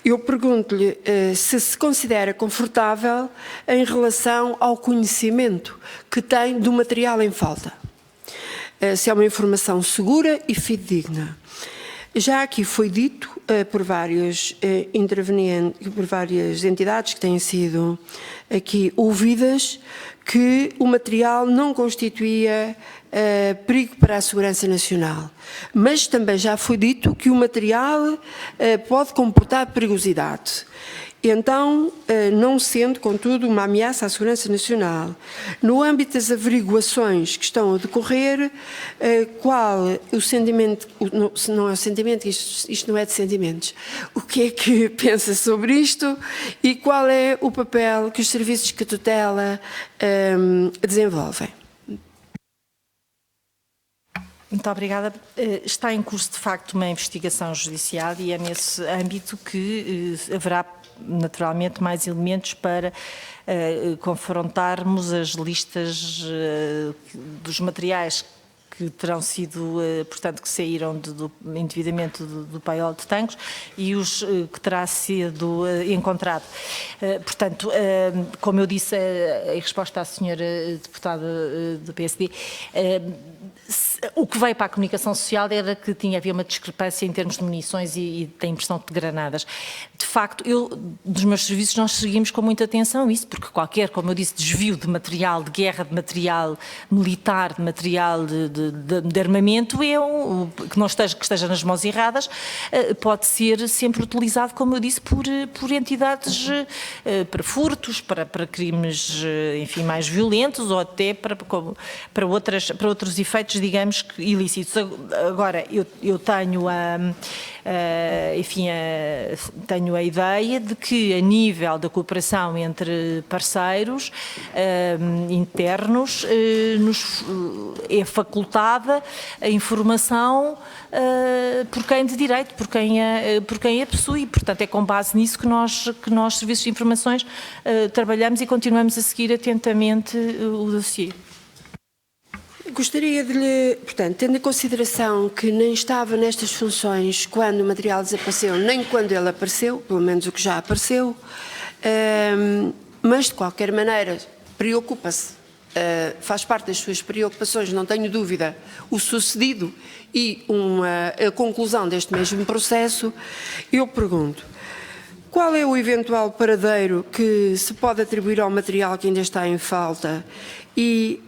Eu pergunto-lhe se considera confortável em relação ao conhecimento que tem do material em falta. Se é uma informação segura e fidedigna. Já aqui foi dito por vários intervenientes, por várias entidades que têm sido aqui ouvidas, que o material não constituía perigo para a segurança nacional. Mas também já foi dito que o material pode comportar perigosidade. Então, não sendo, contudo, uma ameaça à segurança nacional, no âmbito das averiguações que estão a decorrer, qual o sentimento, se não é o sentimento, isto não é de sentimentos, o que é que pensa sobre isto e qual é o papel que os serviços que tutela desenvolvem? Muito obrigada. Está em curso, de facto, uma investigação judicial e é nesse âmbito que haverá naturalmente mais elementos para confrontarmos as listas dos materiais que terão sido, portanto, que saíram indevidamente do paiol de Tancos e os que terá sido encontrado. Portanto, como eu disse em resposta à senhora deputada do PSD, o que veio para a comunicação social era que havia uma discrepância em termos de munições e da impressão de granadas. De facto, dos meus serviços, nós seguimos com muita atenção isso, porque qualquer, como eu disse, desvio de material de guerra, de material militar, de material de armamento, que esteja nas mãos erradas, pode ser sempre utilizado, como eu disse, por entidades para furtos, para crimes, enfim, mais violentos ou até para outros efeitos, digamos, ilícitos. Agora, eu tenho tenho a ideia de que, a nível da cooperação entre parceiros internos, é facultada a informação por quem de direito, por quem a possui. Portanto, é com base nisso que nós serviços de informações, trabalhamos e continuamos a seguir atentamente o dossiê. Gostaria de lhe, portanto, tendo em consideração que nem estava nestas funções quando o material desapareceu, nem quando ele apareceu, pelo menos o que já apareceu, mas de qualquer maneira preocupa-se, faz parte das suas preocupações, não tenho dúvida, o sucedido e a conclusão deste mesmo processo. Eu pergunto, qual é o eventual paradeiro que se pode atribuir ao material que ainda está em falta e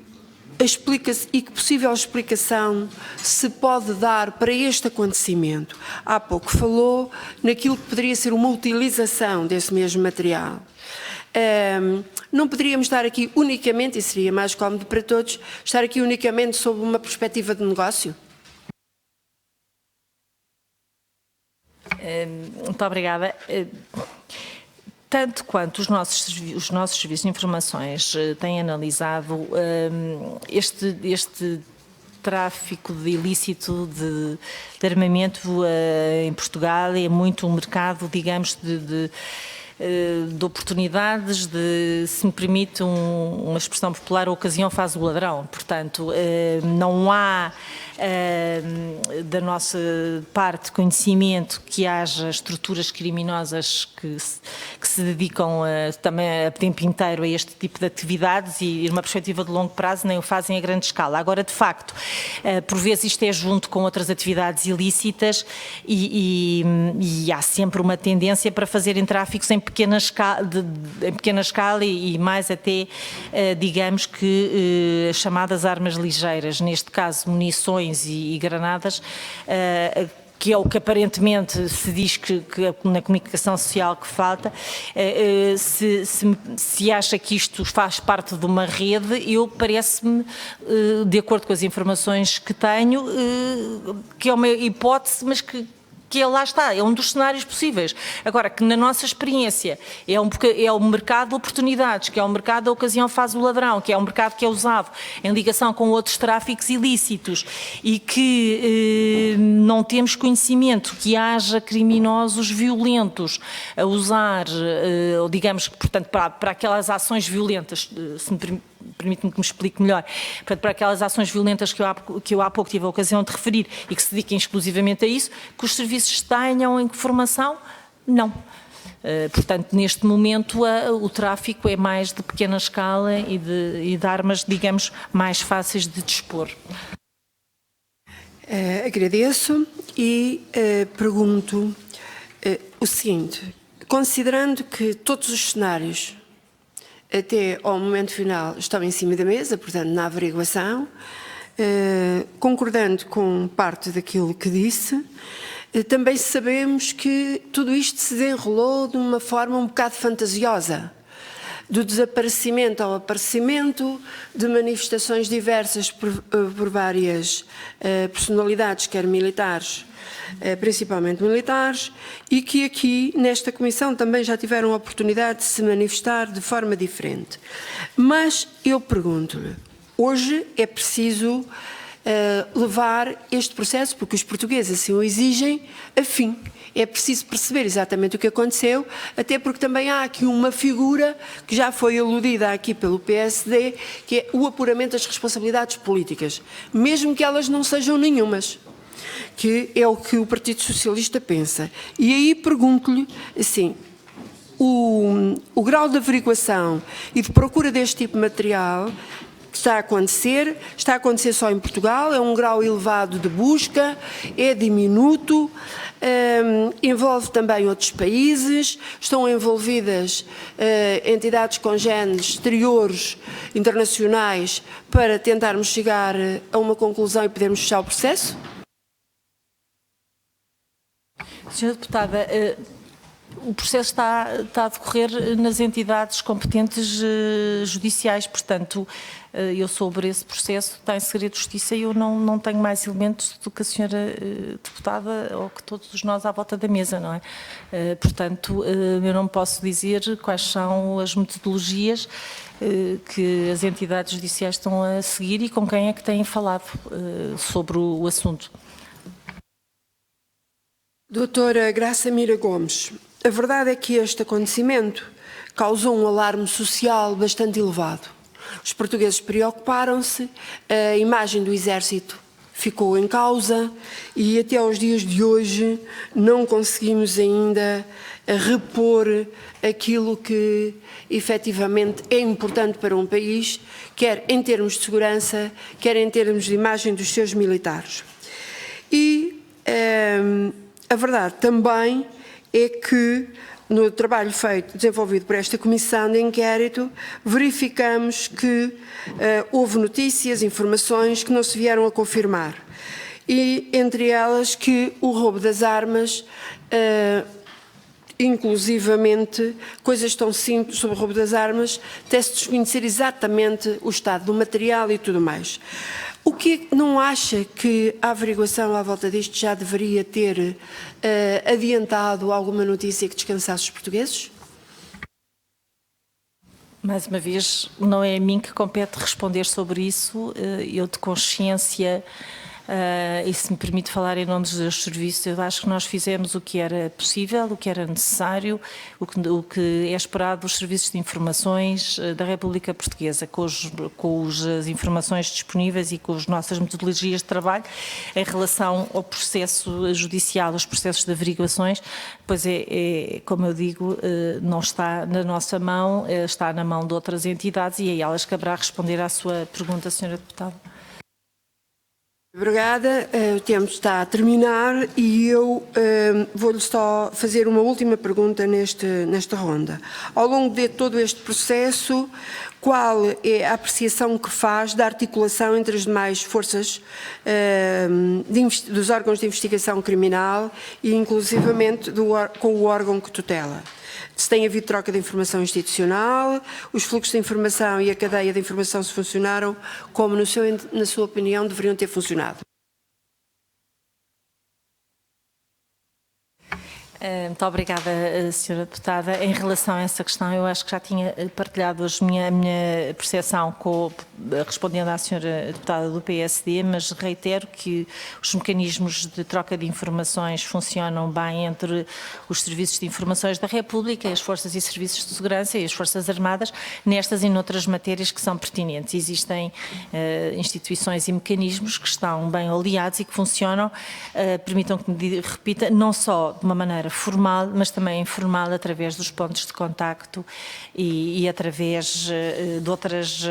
que possível explicação se pode dar para este acontecimento? Há pouco falou naquilo que poderia ser uma utilização desse mesmo material. Não poderíamos estar aqui unicamente, e seria mais cómodo para todos, estar aqui unicamente sob uma perspectiva de negócio? Muito obrigada. tanto quanto os nossos serviços de informações têm analisado este tráfico ilícito de armamento em Portugal é muito um mercado, digamos, de oportunidades, se me permite uma expressão popular, a ocasião faz o ladrão. Portanto, não há da nossa parte conhecimento que haja estruturas criminosas que se dedicam também a tempo inteiro a este tipo de atividades e numa perspectiva de longo prazo nem o fazem a grande escala. Agora, de facto, por vezes isto é junto com outras atividades ilícitas e há sempre uma tendência para fazerem tráficos em pequena escala e mais até, digamos que as chamadas armas ligeiras, neste caso munições e granadas, que é o que aparentemente se diz que na comunicação social que falta, se acha que isto faz parte de uma rede, parece-me, de acordo com as informações que tenho, que é uma hipótese, mas que lá está, é um dos cenários possíveis. Agora, que na nossa experiência é um mercado de oportunidades, que é um mercado da ocasião faz o ladrão, que é um mercado que é usado em ligação com outros tráficos ilícitos e que não temos conhecimento que haja criminosos violentos a usar, digamos, portanto, para aquelas ações violentas, se me permite-me que me explique melhor, portanto, para aquelas ações violentas que eu há pouco tive a ocasião de referir e que se dediquem exclusivamente a isso, que os serviços tenham informação? Não. Portanto, neste momento o tráfico é mais de pequena escala e de armas, digamos, mais fáceis de dispor. Agradeço e pergunto o seguinte, considerando que todos os cenários até ao momento final estão em cima da mesa, portanto na averiguação, concordando com parte daquilo que disse, também sabemos que tudo isto se desenrolou de uma forma um bocado fantasiosa, do desaparecimento ao aparecimento, de manifestações diversas por várias personalidades, quer militares, principalmente militares, e que aqui nesta comissão também já tiveram a oportunidade de se manifestar de forma diferente. Mas eu pergunto-lhe, hoje é preciso levar este processo, porque os portugueses assim o exigem, a fim. É preciso perceber exatamente o que aconteceu, até porque também há aqui uma figura que já foi aludida aqui pelo PSD, que é o apuramento das responsabilidades políticas, mesmo que elas não sejam nenhumas, que é o que o Partido Socialista pensa. E aí pergunto-lhe, assim, o grau de averiguação e de procura deste tipo de material que está a acontecer só em Portugal, é um grau elevado de busca, é diminuto, envolve também outros países, estão envolvidas entidades congêneres exteriores, internacionais, para tentarmos chegar a uma conclusão e podermos fechar o processo? Senhora Deputada, o processo está a decorrer nas entidades competentes judiciais, portanto, eu sobre esse processo está em segredo de justiça e eu não tenho mais elementos do que a senhora deputada ou que todos nós à volta da mesa, não é? Portanto, eu não posso dizer quais são as metodologias que as entidades judiciais estão a seguir e com quem é que têm falado sobre o assunto. Doutora Graça Mira Gomes, a verdade é que este acontecimento causou um alarme social bastante elevado. Os portugueses preocuparam-se, a imagem do Exército ficou em causa e até aos dias de hoje não conseguimos ainda repor aquilo que efetivamente é importante para um país, quer em termos de segurança, quer em termos de imagem dos seus militares. E a verdade também é que no trabalho desenvolvido por esta comissão de inquérito, verificamos que houve notícias, informações que não se vieram a confirmar. E entre elas que o roubo das armas, inclusivamente, coisas tão simples sobre o roubo das armas, até-se desconhecer exatamente o estado do material e tudo mais. O que não acha que a averiguação à volta disto já deveria ter adiantado alguma notícia que descansasse os portugueses? Mais uma vez, não é a mim que compete responder sobre isso. Eu, de consciência, e se me permite falar em nome dos serviços, eu acho que nós fizemos o que era possível, o que era necessário, o que é esperado dos serviços de informações da República Portuguesa, com as informações disponíveis e com as nossas metodologias de trabalho em relação ao processo judicial, aos processos de averiguações. Pois como eu digo, não está na nossa mão, está na mão de outras entidades e a elas caberá responder à sua pergunta, Sra. Deputada. Obrigada, o tempo está a terminar e eu vou-lhe só fazer uma última pergunta nesta ronda. Ao longo de todo este processo, qual é a apreciação que faz da articulação entre as demais forças dos órgãos de investigação criminal e inclusivamente com o órgão que tutela? Se tem havido troca de informação institucional, os fluxos de informação e a cadeia de informação se funcionaram como, na sua opinião, deveriam ter funcionado? Muito obrigada, Sra. Deputada. Em relação a essa questão, eu acho que já tinha partilhado hoje a minha percepção respondendo à Sra. Deputada do PSD, mas reitero que os mecanismos de troca de informações funcionam bem entre os serviços de informações da República, as forças e serviços de segurança e as Forças Armadas, nestas e noutras matérias que são pertinentes. Existem instituições e mecanismos que estão bem aliados e que funcionam, permitam que me repita, não só de uma maneira formal, mas também informal, através dos pontos de contacto e através de outros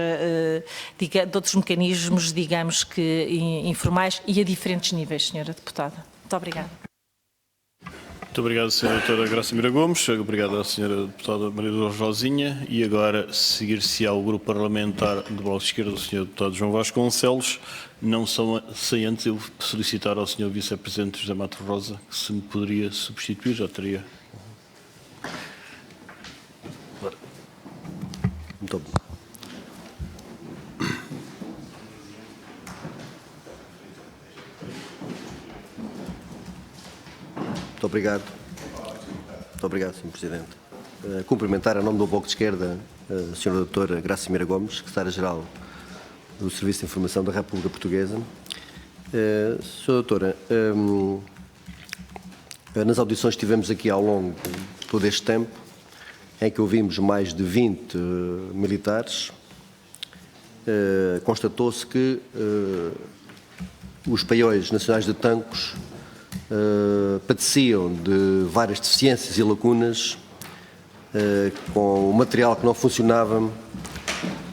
mecanismos, digamos que informais e a diferentes níveis, Sra. Deputada. Muito obrigada. Muito obrigado, Sra. Doutora Graça Mira Gomes. Obrigado à Sra. Deputada Maria Dolores Rosinha. E agora, seguir-se-á o Grupo Parlamentar do Bloco de Esquerda, o Sr. Deputado João Vasconcelos. Não sem antes eu solicitar ao Sr. Vice-Presidente José Matos Rosa que se me poderia substituir, já teria. Muito bom. Muito obrigado. Muito obrigado, Sr. Presidente. Cumprimentar, em nome do Bloco de Esquerda, a Sra. Doutora Graça Mira Gomes, Secretária-Geral do Serviço de Informação da República Portuguesa. Sra. Doutora, nas audições que tivemos aqui ao longo de todo este tempo, em que ouvimos mais de 20 militares, constatou-se que os paióis nacionais de Tancos padeciam de várias deficiências e lacunas, com o material que não funcionava,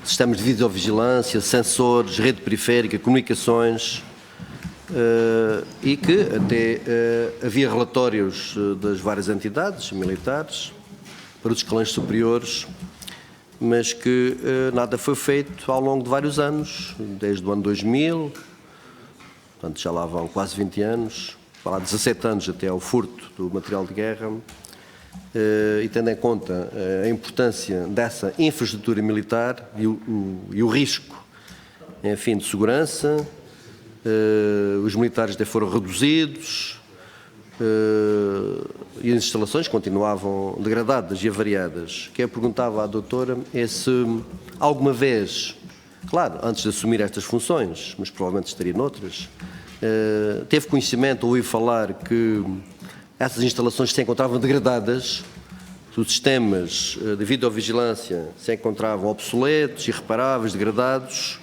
sistemas de videovigilância, sensores, rede periférica, comunicações, e que até havia relatórios das várias entidades militares para os escalões superiores, mas que nada foi feito ao longo de vários anos, desde o ano 2000, portanto já lá vão quase 20 anos, há 17 anos até ao furto do material de guerra, e tendo em conta a importância dessa infraestrutura militar e o risco, enfim, de segurança, os militares até foram reduzidos e as instalações continuavam degradadas e avariadas. Que eu perguntava à doutora é se alguma vez, claro, antes de assumir estas funções, mas provavelmente estaria noutras, teve conhecimento ou ouviu falar que essas instalações se encontravam degradadas, os sistemas de videovigilância se encontravam obsoletos, irreparáveis, degradados,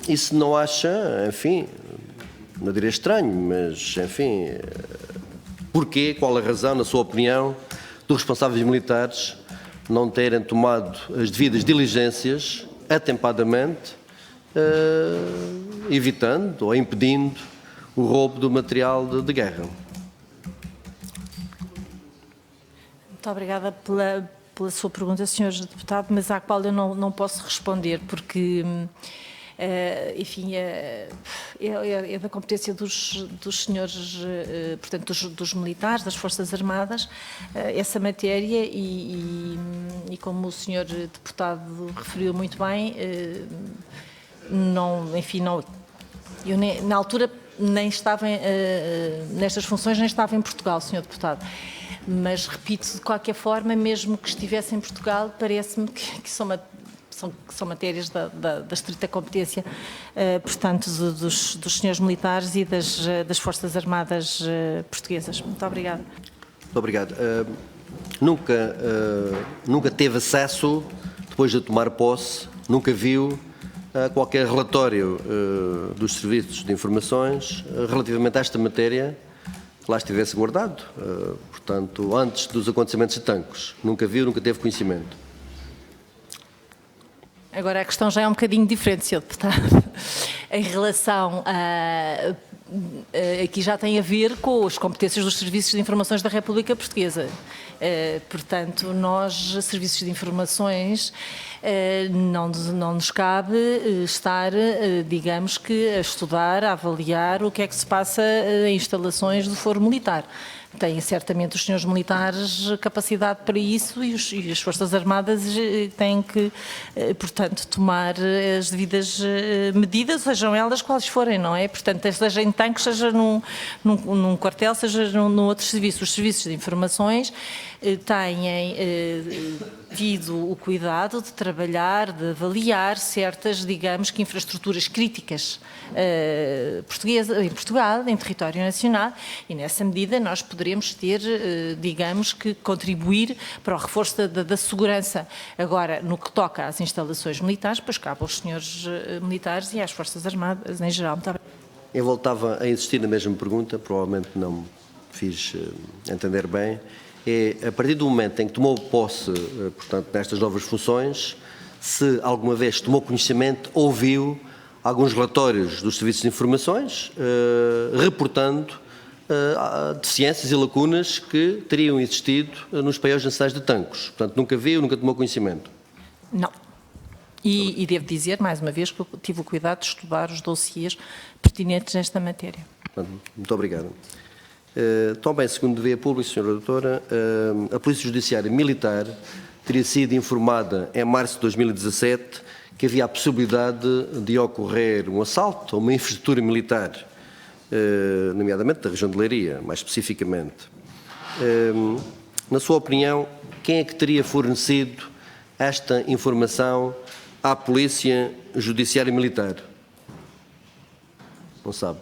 e se não acha, enfim, não direi estranho, mas, enfim, porquê, qual a razão, na sua opinião, dos responsáveis militares não terem tomado as devidas diligências atempadamente, evitando ou impedindo o roubo do material de guerra? Muito obrigada pela sua pergunta, Sr. Deputado, mas à qual eu não posso responder, porque, enfim, é da competência dos senhores, portanto, dos militares, das Forças Armadas, essa matéria e como o Sr. Deputado referiu muito bem, eu na altura nem estava nestas funções, nem estava em Portugal, Sr. Deputado. Mas, repito, de qualquer forma, mesmo que estivesse em Portugal, parece-me que são matérias da estrita competência, portanto, dos senhores militares e das Forças Armadas portuguesas. Muito obrigada. Muito obrigado. Nunca teve acesso, depois de tomar posse, nunca viu qualquer relatório dos serviços de informações relativamente a esta matéria que lá estivesse guardado, portanto, antes dos acontecimentos de Tancos. Nunca viu, nunca teve conhecimento. Agora a questão já é um bocadinho diferente, Sr. Deputado, em relação a... Aqui já tem a ver com as competências dos Serviços de Informações da República Portuguesa. Portanto, nós, Serviços de Informações, não nos cabe estar, digamos que, a estudar, a avaliar o que é que se passa em instalações do Foro Militar. Têm certamente os senhores militares capacidade para isso e as Forças Armadas têm que, portanto, tomar as devidas medidas, sejam elas quais forem, não é? Portanto, seja em tanques, seja num quartel, seja num outro serviço. Os serviços de informações têm tido o cuidado de trabalhar, de avaliar certas, digamos que, infraestruturas críticas em Portugal, em território nacional, e nessa medida nós poderemos ter, digamos que, contribuir para o reforço da segurança. Agora, no que toca às instalações militares, pois cabe aos senhores militares e às Forças Armadas em geral. Muito obrigada. Eu voltava a insistir na mesma pergunta, provavelmente não me fiz entender bem. É, a partir do momento em que tomou posse, portanto, nestas novas funções, se alguma vez tomou conhecimento, ouviu alguns relatórios dos serviços de informações, reportando deficiências e lacunas que teriam existido nos paióis nacionais de Tancos. Portanto, nunca viu, nunca tomou conhecimento. Não. E devo dizer, mais uma vez, que eu tive o cuidado de estudar os dossiês pertinentes nesta matéria. Muito obrigado. Também, segundo via público, Sra. Doutora, a Polícia Judiciária Militar teria sido informada em março de 2017 que havia a possibilidade de ocorrer um assalto a uma infraestrutura militar, nomeadamente da região de Leiria, mais especificamente. Na sua opinião, quem é que teria fornecido esta informação à Polícia Judiciária Militar? Não sabe?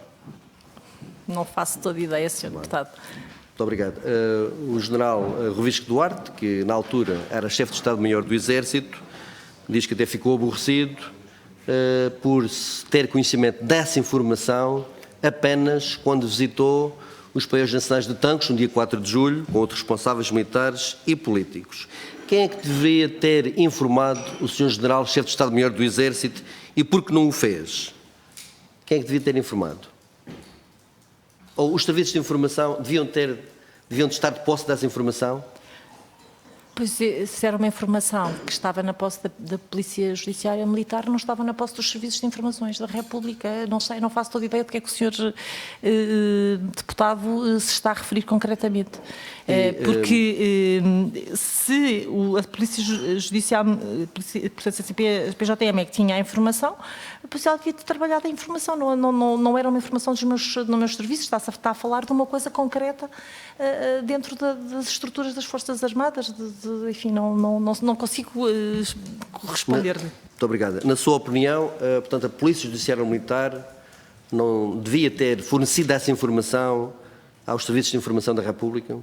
Não faço toda ideia, Sr. Deputado. Muito obrigado. O general Rovisco Duarte, que na altura era chefe de Estado-Maior do Exército, diz que até ficou aborrecido por ter conhecimento dessa informação apenas quando visitou os paióis nacionais de Tancos, no dia 4 de julho, com outros responsáveis militares e políticos. Quem é que deveria ter informado o Sr. General, chefe de Estado-Maior do Exército, e por que não o fez? Quem é que devia ter informado? Ou os serviços de informação deviam estar de posse dessa informação? Pois, se era uma informação que estava na posse da Polícia Judiciária Militar, não estava na posse dos Serviços de Informações da República. Não sei, não faço toda ideia do que é que o Sr. Deputado se está a referir concretamente. Porque se a Polícia Judicial, portanto, a PJM é que tinha a informação, a Polícia devia ter trabalhado a informação, não era uma informação dos meus serviços, está a falar de uma coisa concreta dentro das estruturas das Forças Armadas, enfim, não consigo responder-lhe. Muito obrigado. Na sua opinião, portanto, a Polícia Judiciária Militar não devia ter fornecido essa informação aos Serviços de Informação da República?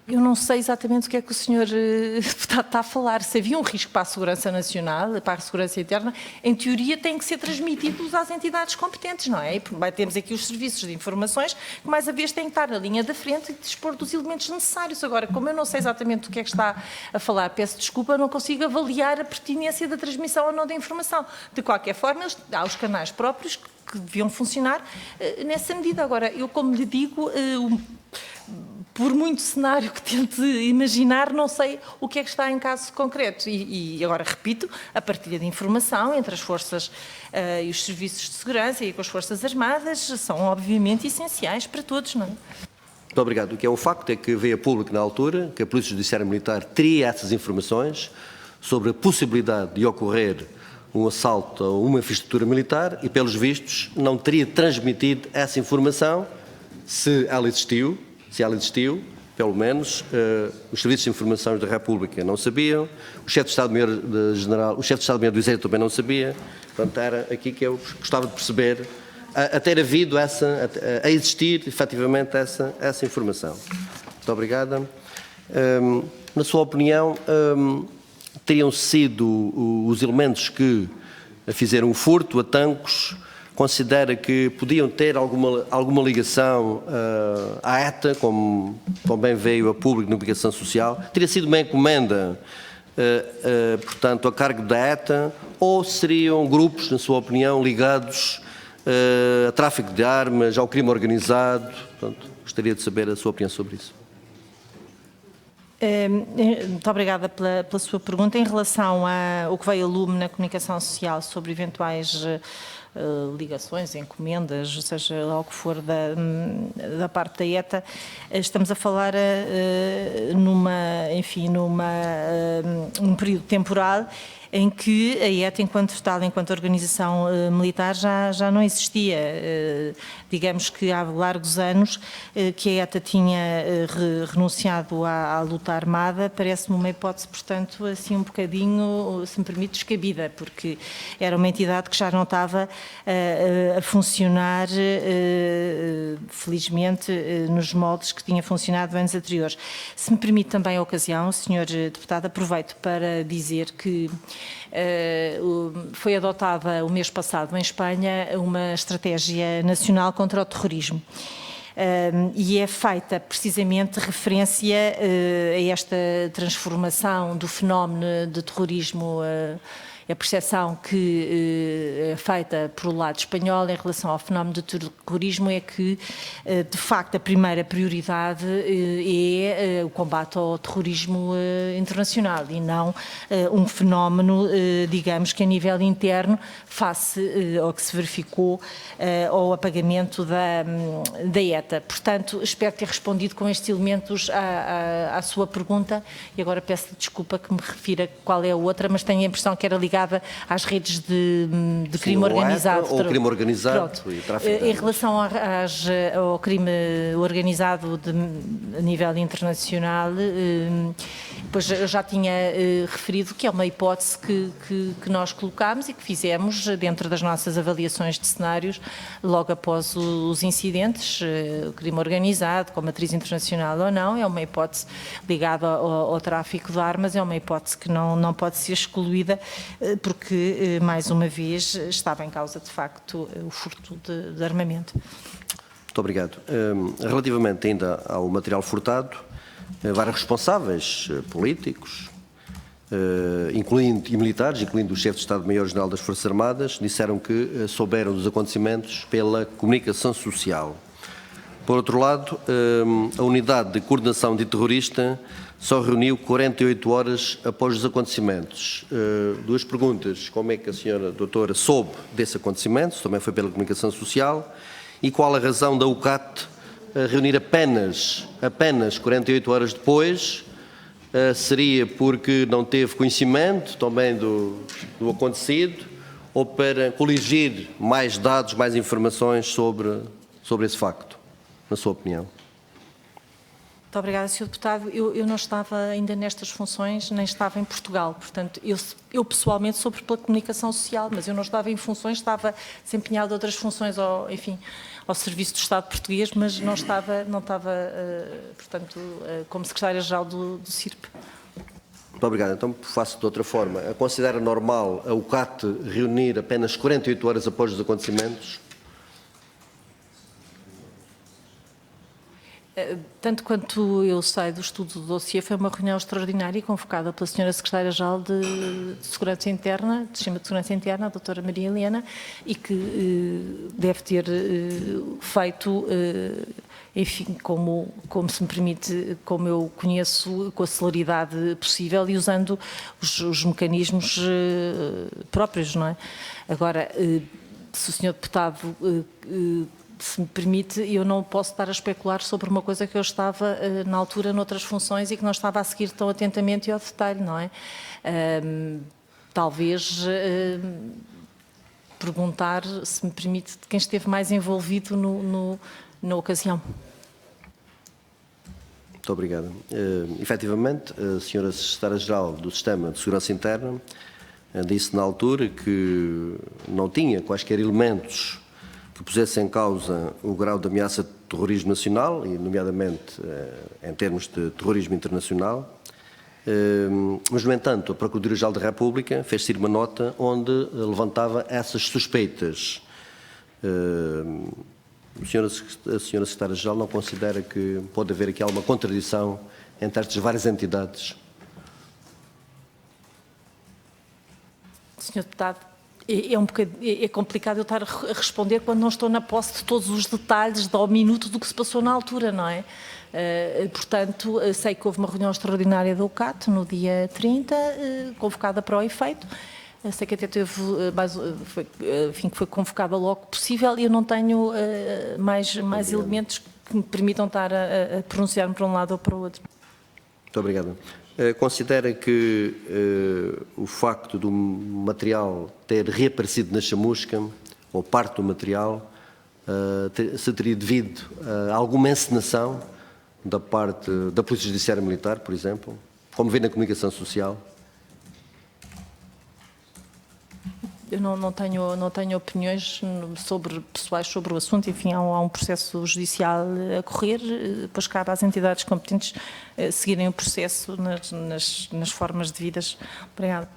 Eu não sei exatamente o que é que o senhor deputado está a falar. Se havia um risco para a segurança nacional, para a segurança interna, em teoria tem que ser transmitidos às entidades competentes, não é? E temos aqui os serviços de informações que mais a vez têm que estar na linha da frente e dispor dos elementos necessários. Agora, como eu não sei exatamente o que é que está a falar, peço desculpa, não consigo avaliar a pertinência da transmissão ou não da informação. De qualquer forma, há os canais próprios que deviam funcionar nessa medida. Agora, eu como lhe digo, por muito cenário que tente imaginar, não sei o que é que está em caso concreto. E agora, repito, a partilha de informação entre as forças e os serviços de segurança e com as Forças Armadas são, obviamente, essenciais para todos, não é? Muito obrigado. O que é um facto é que veio a público na altura que a Polícia Judiciária Militar teria essas informações sobre a possibilidade de ocorrer um assalto a uma infraestrutura militar e, pelos vistos, não teria transmitido essa informação, se ela existiu, pelo menos, os serviços de informação da República não sabiam, o chefe de Estado-Maior o chefe de Estado-Maior do Exército também não sabia. Portanto, era aqui que eu gostava de perceber a ter havido a existir efetivamente essa informação. Muito obrigada. Na sua opinião, teriam sido os elementos que fizeram o furto a Tancos, considera que podiam ter alguma ligação à ETA, como bem veio a público na comunicação social? Teria sido uma encomenda, portanto, a cargo da ETA, ou seriam grupos, na sua opinião, ligados a tráfico de armas, ao crime organizado? Portanto, gostaria de saber a sua opinião sobre isso. Muito obrigada pela sua pergunta. Em relação ao que veio a lume na comunicação social sobre eventuais ligações, encomendas, ou seja, lá o que for da parte da ETA, estamos a falar num período temporal em que a ETA, enquanto organização militar, já não existia. Digamos que há largos anos que a ETA tinha renunciado à luta armada. Parece-me uma hipótese, portanto, assim um bocadinho, se me permite, descabida, porque era uma entidade que já não estava a funcionar, felizmente, nos moldes que tinha funcionado anos anteriores. Se me permite também a ocasião, Sr. Deputado, aproveito para dizer que foi adotada o mês passado em Espanha uma estratégia nacional contra o terrorismo. E é feita precisamente referência a esta transformação do fenómeno de terrorismo, a percepção que é feita pelo lado espanhol em relação ao fenómeno de terrorismo é que, de facto, a primeira prioridade é o combate ao terrorismo internacional e não um fenómeno, digamos, que a nível interno, face ao que se verificou ao apagamento da ETA. Portanto, espero ter respondido com estes elementos à sua pergunta e agora peço desculpa que me refira qual é a outra, mas tenho a impressão que era ligada às redes de crime organizado. Ou crime organizado e tráfico. Em relação ao crime organizado a nível internacional, pois eu já tinha referido que é uma hipótese que nós colocámos e que fizemos dentro das nossas avaliações de cenários logo após os incidentes, o crime organizado, com matriz internacional ou não, é uma hipótese ligada ao tráfico de armas, é uma hipótese que não pode ser excluída porque, mais uma vez, estava em causa, de facto, o furto de armamento. Muito obrigado. Relativamente ainda ao material furtado, vários responsáveis políticos, incluindo e militares, incluindo o chefe de Estado-Maior-General das Forças Armadas, disseram que souberam dos acontecimentos pela comunicação social. Por outro lado, a unidade de coordenação antiterrorista só reuniu 48 horas após os acontecimentos. Duas perguntas. Como é que a senhora doutora soube desse acontecimento? Também foi pela comunicação social. E qual a razão da UCAT reunir apenas 48 horas depois? Seria porque não teve conhecimento também do acontecido ou para coligir mais dados, mais informações sobre esse facto, na sua opinião? Muito obrigada, Sr. Deputado. Eu não estava ainda nestas funções, nem estava em Portugal. Portanto, eu pessoalmente soube pela comunicação social, mas eu não estava em funções, estava desempenhado outras funções, ao Serviço do Estado Português, mas não estava portanto, como Secretária-Geral do CIRP. Muito obrigado. Então, faço de outra forma. Considera normal a UCAT reunir apenas 48 horas após os acontecimentos? Tanto quanto eu sei do estudo do dossiê, foi uma reunião extraordinária convocada pela Sra. Secretária-Geral de Segurança Interna, de Sistema de Segurança Interna, a doutora Maria Helena, e que deve ter feito, enfim, como se me permite, como eu conheço, com a celeridade possível e usando os mecanismos próprios, não é? Agora, se o Sr. Deputado se me permite, eu não posso estar a especular sobre uma coisa que eu estava na altura noutras funções e que não estava a seguir tão atentamente e ao detalhe, não é? Talvez perguntar, se me permite, de quem esteve mais envolvido na ocasião. Muito obrigado. Efetivamente, a senhora Secretária-Geral do Sistema de Segurança Interna disse na altura que não tinha quaisquer elementos que pusessem em causa o grau de ameaça de terrorismo nacional, e nomeadamente em termos de terrorismo internacional. Mas, no entanto, a Procuradoria-Geral da República fez sair uma nota onde levantava essas suspeitas. A senhora Secretária-Geral não considera que pode haver aqui alguma contradição entre estas várias entidades? Senhor Deputado, é complicado eu estar a responder quando não estou na posse de todos os detalhes ao minuto do que se passou na altura, não é? Portanto, sei que houve uma reunião extraordinária da UCAT no dia 30, convocada para o efeito. Sei que até teve, que foi convocada logo possível, e eu não tenho mais elementos que me permitam estar a pronunciar-me para um lado ou para o outro. Muito obrigado. Considera que o facto do material ter reaparecido na chamusca, ou parte do material, se teria devido a alguma encenação da parte da Polícia Judiciária Militar, por exemplo, como vê na comunicação social? Eu não tenho opiniões pessoais sobre o assunto. Enfim, há um processo judicial a correr, depois cabe às entidades competentes seguirem o processo nas formas devidas. Obrigada.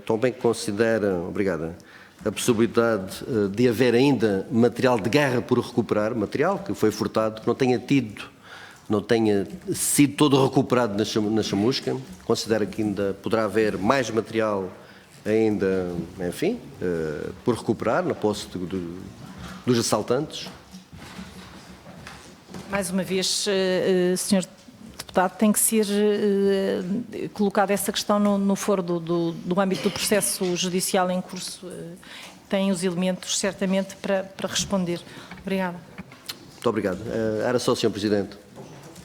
Também considera, obrigada, a possibilidade de haver ainda material de guerra por recuperar, material que foi furtado, que não tenha sido todo recuperado na chamusca? Considera que ainda poderá haver mais material ainda, enfim, por recuperar na posse dos assaltantes? Mais uma vez, Sr. Deputado, tem que ser colocada essa questão no foro do âmbito do processo judicial em curso. Tem os elementos, certamente, para responder. Obrigada. Muito obrigado. Era só, Sr. Presidente.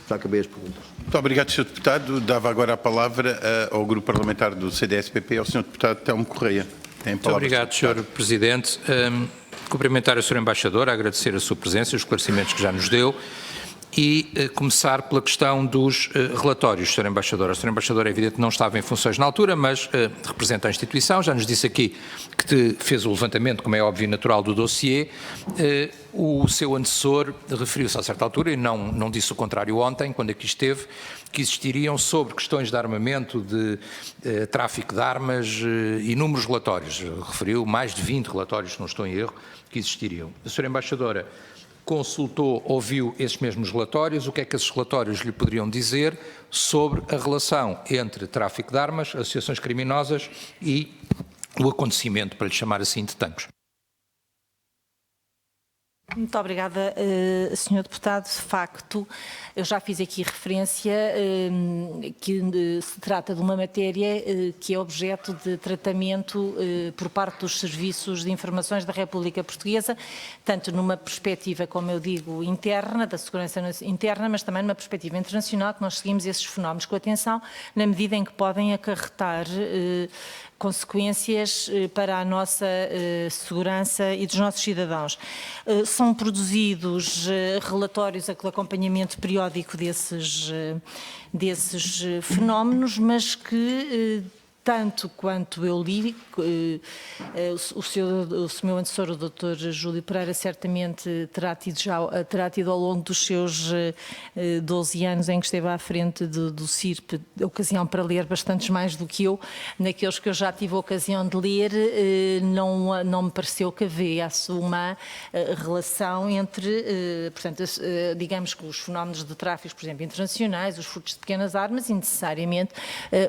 Já acabei as perguntas. Muito obrigado, Sr. Deputado. Dava agora a palavra ao Grupo Parlamentar do CDS-PP, ao Sr. Deputado Telmo Correia. Tem a palavra. Muito obrigado, Sr. Presidente. Cumprimentar a Sra. Embaixadora, agradecer a sua presença e os esclarecimentos que já nos deu, e começar pela questão dos relatórios, Sra. Embaixadora. A Sra. Embaixadora, é evidente, não estava em funções na altura, mas representa a instituição, já nos disse aqui que fez o levantamento, como é óbvio e natural, do dossiê. O seu antecessor referiu-se a certa altura, e não disse o contrário ontem, quando aqui esteve, que existiriam sobre questões de armamento, de tráfico de armas, inúmeros relatórios. Referiu mais de 20 relatórios, se não estou em erro, que existiriam. A Sra. Embaixadora consultou, ouviu esses mesmos relatórios. O que é que esses relatórios lhe poderiam dizer sobre a relação entre tráfico de armas, associações criminosas e o acontecimento, para lhe chamar assim, de tanques? Muito obrigada, Sr. Deputado. De facto, eu já fiz aqui referência que se trata de uma matéria que é objeto de tratamento por parte dos serviços de informações da República Portuguesa, tanto numa perspectiva, como eu digo, interna, da segurança interna, mas também numa perspectiva internacional, que nós seguimos esses fenómenos com atenção, na medida em que podem acarretar consequências para a nossa segurança e dos nossos cidadãos. São produzidos relatórios de acompanhamento periódico desses fenómenos, mas que, tanto quanto eu li, o meu antecessor, o Dr. Júlio Pereira, certamente terá tido ao longo dos seus 12 anos em que esteve à frente do CIRP, ocasião para ler bastantes mais do que eu. Naqueles que eu já tive a ocasião de ler, não me pareceu que havesse uma relação entre, portanto, digamos que os fenómenos de tráfico, por exemplo, internacionais, os furtos de pequenas armas, e necessariamente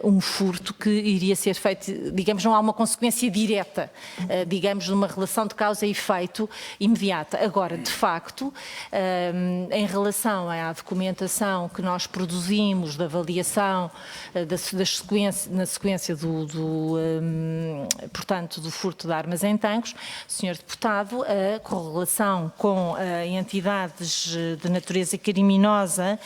um furto que iria ser feito, digamos, não há uma consequência direta, digamos, de uma relação de causa e efeito imediata. Agora, de facto, em relação à documentação que nós produzimos, da avaliação, na sequência portanto, do furto de armas em Tancos. Senhor Deputado, a correlação com entidades de natureza criminosa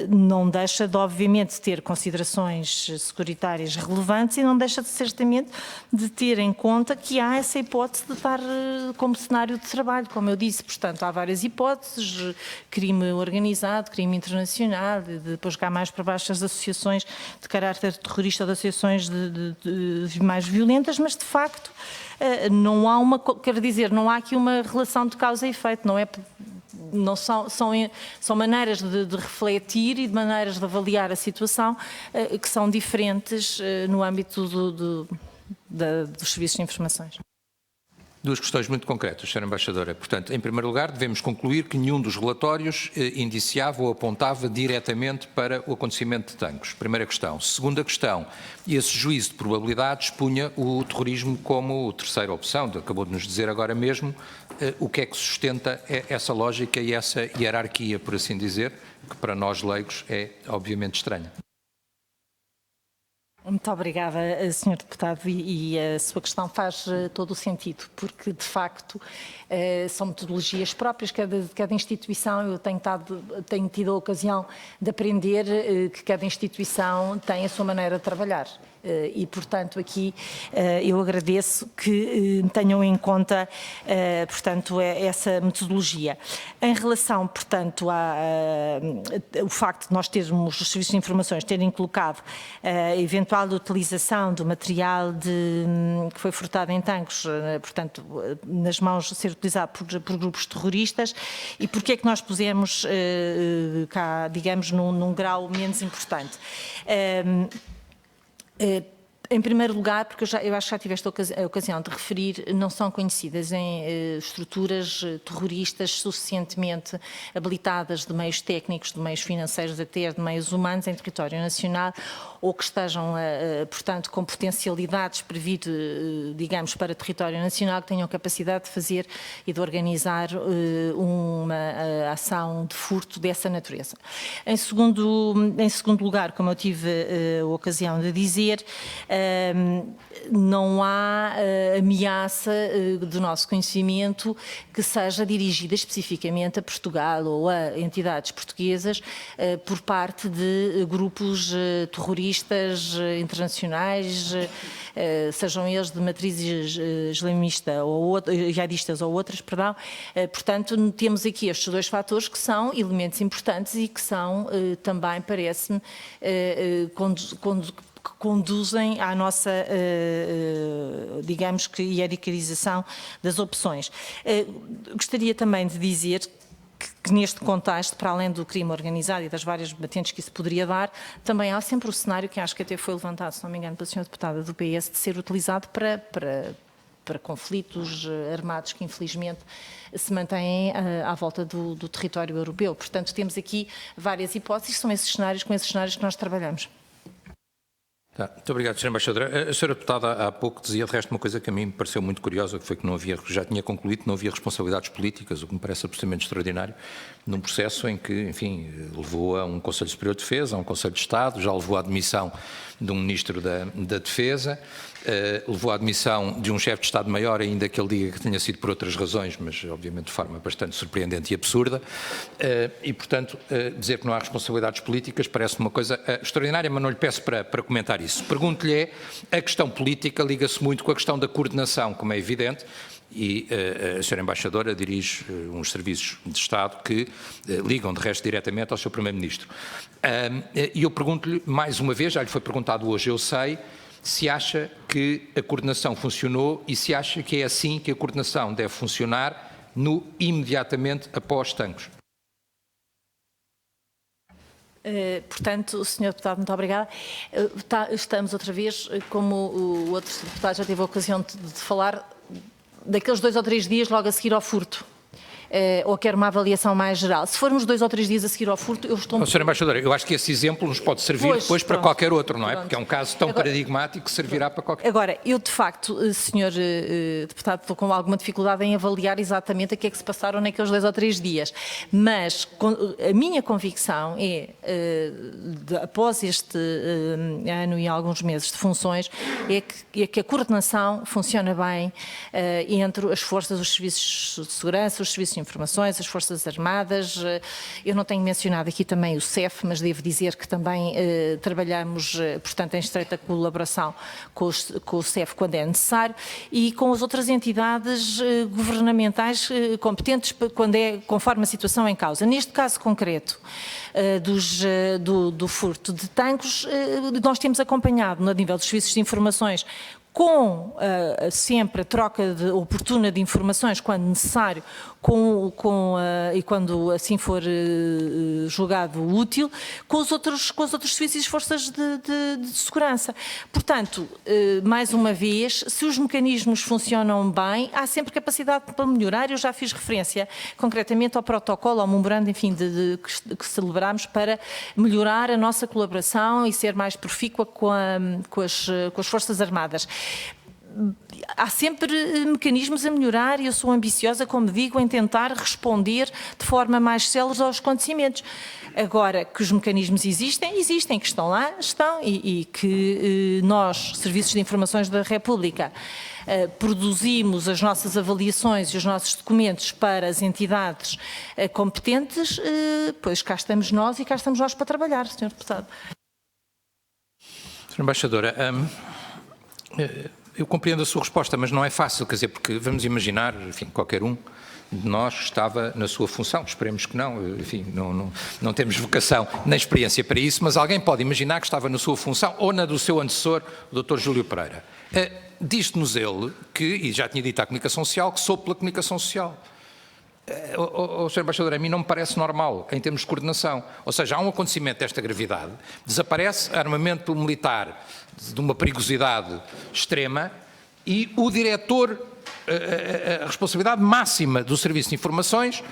não deixa de, obviamente, ter considerações securitárias relevantes e não deixa de, certamente, de ter em conta que há essa hipótese de estar como cenário de trabalho, como eu disse. Portanto, há várias hipóteses, crime organizado, crime internacional, depois cá mais para baixo as associações de caráter terrorista ou de associações de mais violentas, mas de facto não há quero dizer, não há aqui uma relação de causa e efeito, não são maneiras de refletir e de maneiras de avaliar a situação que são diferentes no âmbito dos serviços de informações. Duas questões muito concretas, Sra. Embaixadora. Portanto, em primeiro lugar, devemos concluir que nenhum dos relatórios indiciava ou apontava diretamente para o acontecimento de Tancos. Primeira questão. Segunda questão, esse juízo de probabilidades punha o terrorismo como terceira opção, acabou de nos dizer agora mesmo. O que é que sustenta essa lógica e essa hierarquia, por assim dizer, que para nós leigos é obviamente estranha? Muito obrigada, Sr. Deputado, e a sua questão faz todo o sentido, porque, de facto, são metodologias próprias de cada instituição. Eu tenho tido a ocasião de aprender que cada instituição tem a sua maneira de trabalhar. E, portanto, aqui eu agradeço que tenham em conta, portanto, essa metodologia. Em relação, portanto, ao facto de nós termos os serviços de informações terem colocado a eventual utilização do material que foi furtado em Tancos, portanto, nas mãos, ser utilizado por grupos terroristas, e porque é que nós pusemos cá, digamos, num grau menos importante. Em primeiro lugar, porque eu acho que já tiveste a ocasião de referir, não são conhecidas em estruturas terroristas suficientemente habilitadas de meios técnicos, de meios financeiros, até de meios humanos em território nacional, ou que estejam, portanto, com potencialidades para vir, digamos, para território nacional, que tenham capacidade de fazer e de organizar uma ação de furto dessa natureza. Em segundo lugar, como eu tive a ocasião de dizer, não há ameaça do nosso conhecimento que seja dirigida especificamente a Portugal ou a entidades portuguesas por parte de grupos terroristas internacionais, sejam eles de matriz islamista ou jihadistas ou outras, perdão. Portanto, temos aqui estes dois fatores que são elementos importantes e que são também, parece-me, que conduzem à nossa, digamos que, hierarquização das opções. Gostaria também de dizer que neste contexto, para além do crime organizado e das várias batentes que isso poderia dar, também há sempre o cenário que acho que até foi levantado, se não me engano, pela Sra. Deputada do PS, de ser utilizado para conflitos armados que, infelizmente, se mantêm à volta do território europeu. Portanto, temos aqui várias hipóteses, são esses cenários, com esses cenários que nós trabalhamos. Muito obrigado, Sra. Embaixadora. A Sra. Deputada há pouco dizia, de resto, uma coisa que a mim me pareceu muito curiosa, que foi que não havia, já tinha concluído, não havia responsabilidades políticas, o que me parece absolutamente extraordinário, num processo em que, enfim, levou a um Conselho Superior de Defesa, a um Conselho de Estado, já levou à admissão de um Ministro da Defesa, levou à admissão de um chefe de Estado-Maior, ainda que ele diga que tenha sido por outras razões, mas obviamente de forma bastante surpreendente e absurda, e portanto dizer que não há responsabilidades políticas parece uma coisa extraordinária, mas não lhe peço para comentar isso. Pergunto-lhe, a questão política liga-se muito com a questão da coordenação, como é evidente, e a Sra. Embaixadora dirige uns serviços de Estado que ligam de resto diretamente ao Sr. Primeiro-Ministro. E eu pergunto-lhe mais uma vez, já lhe foi perguntado hoje, eu sei, se acha que a coordenação funcionou e se acha que é assim que a coordenação deve funcionar imediatamente após Tancos. Portanto, Sr. Deputado, muito obrigada. Estamos outra vez, como o outro deputado já teve a ocasião de falar, daqueles 2 ou 3 dias logo a seguir ao furto. ou quer uma avaliação mais geral. Se formos 2 ou 3 dias a seguir ao furto, eu estou... Sra. Embaixadora, eu acho que esse exemplo nos pode servir depois para qualquer outro, não é? Porque é um caso tão paradigmático que servirá para qualquer... Agora, eu de facto, Sr. Deputado, estou com alguma dificuldade em avaliar exatamente o que é que se passaram naqueles 2 ou 3 dias, mas a minha convicção é, após este ano e alguns meses de funções, é que a coordenação funciona bem entre as forças, os serviços de segurança, os serviços de informações, as Forças Armadas. Eu não tenho mencionado aqui também o CEF, mas devo dizer que também trabalhamos, portanto, em estreita colaboração com o CEF quando é necessário e com as outras entidades governamentais competentes conforme a situação em causa. Neste caso concreto do furto de tanques, nós temos acompanhado, a nível dos serviços de informações, com sempre a troca oportuna de informações, quando necessário, e quando assim for julgado útil, com os outros serviços e forças de segurança. Portanto, mais uma vez, se os mecanismos funcionam bem, há sempre capacidade para melhorar. Eu já fiz referência concretamente ao protocolo, ao memorando, enfim, que celebramos para melhorar a nossa colaboração e ser mais profícua com as Forças Armadas. Há sempre mecanismos a melhorar e eu sou ambiciosa, como digo, em tentar responder de forma mais célere aos acontecimentos. Agora, que os mecanismos existem, que estão lá, estão, e que nós, Serviços de Informações da República, produzimos as nossas avaliações e os nossos documentos para as entidades competentes, pois cá estamos nós e cá estamos nós para trabalhar, Sr. Deputado. Sra. Embaixadora, eu compreendo a sua resposta, mas não é fácil, quer dizer, porque vamos imaginar, enfim, qualquer um de nós estava na sua função, esperemos que não, enfim, não temos vocação nem experiência para isso, mas alguém pode imaginar que estava na sua função ou na do seu antecessor, o Dr. Júlio Pereira. Diz-nos ele que, e já tinha dito à comunicação social, que soube pela comunicação social. Sr. Embaixador, a mim não me parece normal em termos de coordenação. Ou seja, há um acontecimento desta gravidade, desaparece armamento militar de uma perigosidade extrema e o diretor, a responsabilidade máxima do Serviço de Informações,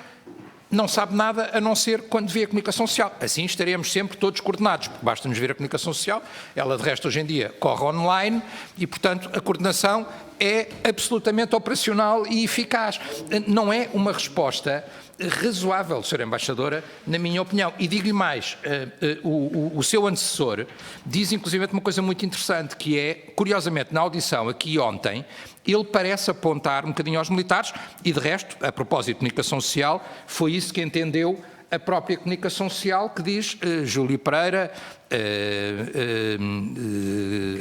não sabe nada a não ser quando vê a comunicação social. Assim estaremos sempre todos coordenados, porque basta-nos ver a comunicação social, ela de resto hoje em dia corre online e, portanto, a coordenação é absolutamente operacional e eficaz. Não é uma resposta razoável, Sra. Embaixadora, na minha opinião. E digo-lhe mais, o seu antecessor diz inclusive uma coisa muito interessante, que é, curiosamente, na audição aqui ontem, ele parece apontar um bocadinho aos militares e, de resto, a propósito de comunicação social, foi isso que entendeu a própria comunicação social, que diz Júlio Pereira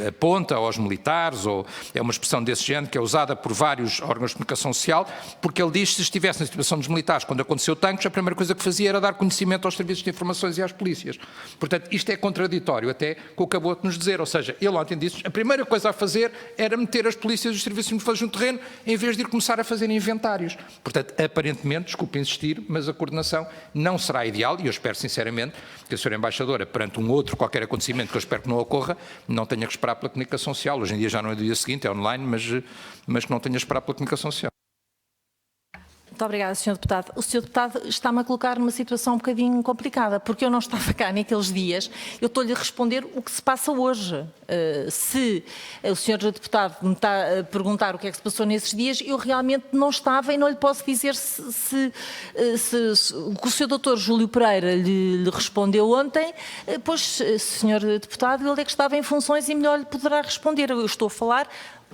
aponta aos militares, ou é uma expressão desse género que é usada por vários órgãos de comunicação social, porque ele diz que se estivesse na situação dos militares quando aconteceu tanques, a primeira coisa que fazia era dar conhecimento aos serviços de informações e às polícias. Portanto, isto é contraditório até com o que acabou de nos dizer, ou seja, ele ontem disse a primeira coisa a fazer era meter as polícias e os serviços de informações no terreno, em vez de ir começar a fazer inventários. Portanto, aparentemente, desculpe insistir, mas a coordenação não será ideal, e eu espero sinceramente que a Sra. Embaixadora, perante um outro qualquer acontecimento que eu espero que não ocorra, não tenha que esperar pela comunicação social. Hoje em dia já não é do dia seguinte, é online, mas que não tenha que esperar pela comunicação social. Muito obrigada, Sr. Deputado. O Sr. Deputado está-me a colocar numa situação um bocadinho complicada, porque eu não estava cá naqueles dias, eu estou-lhe a responder o que se passa hoje. Se o Sr. Deputado me está a perguntar o que é que se passou nesses dias, eu realmente não estava e não lhe posso dizer se o que o Sr. Dr. Júlio Pereira lhe respondeu ontem, pois, Sr. Deputado, ele é que estava em funções e melhor lhe poderá responder. Eu estou a falar,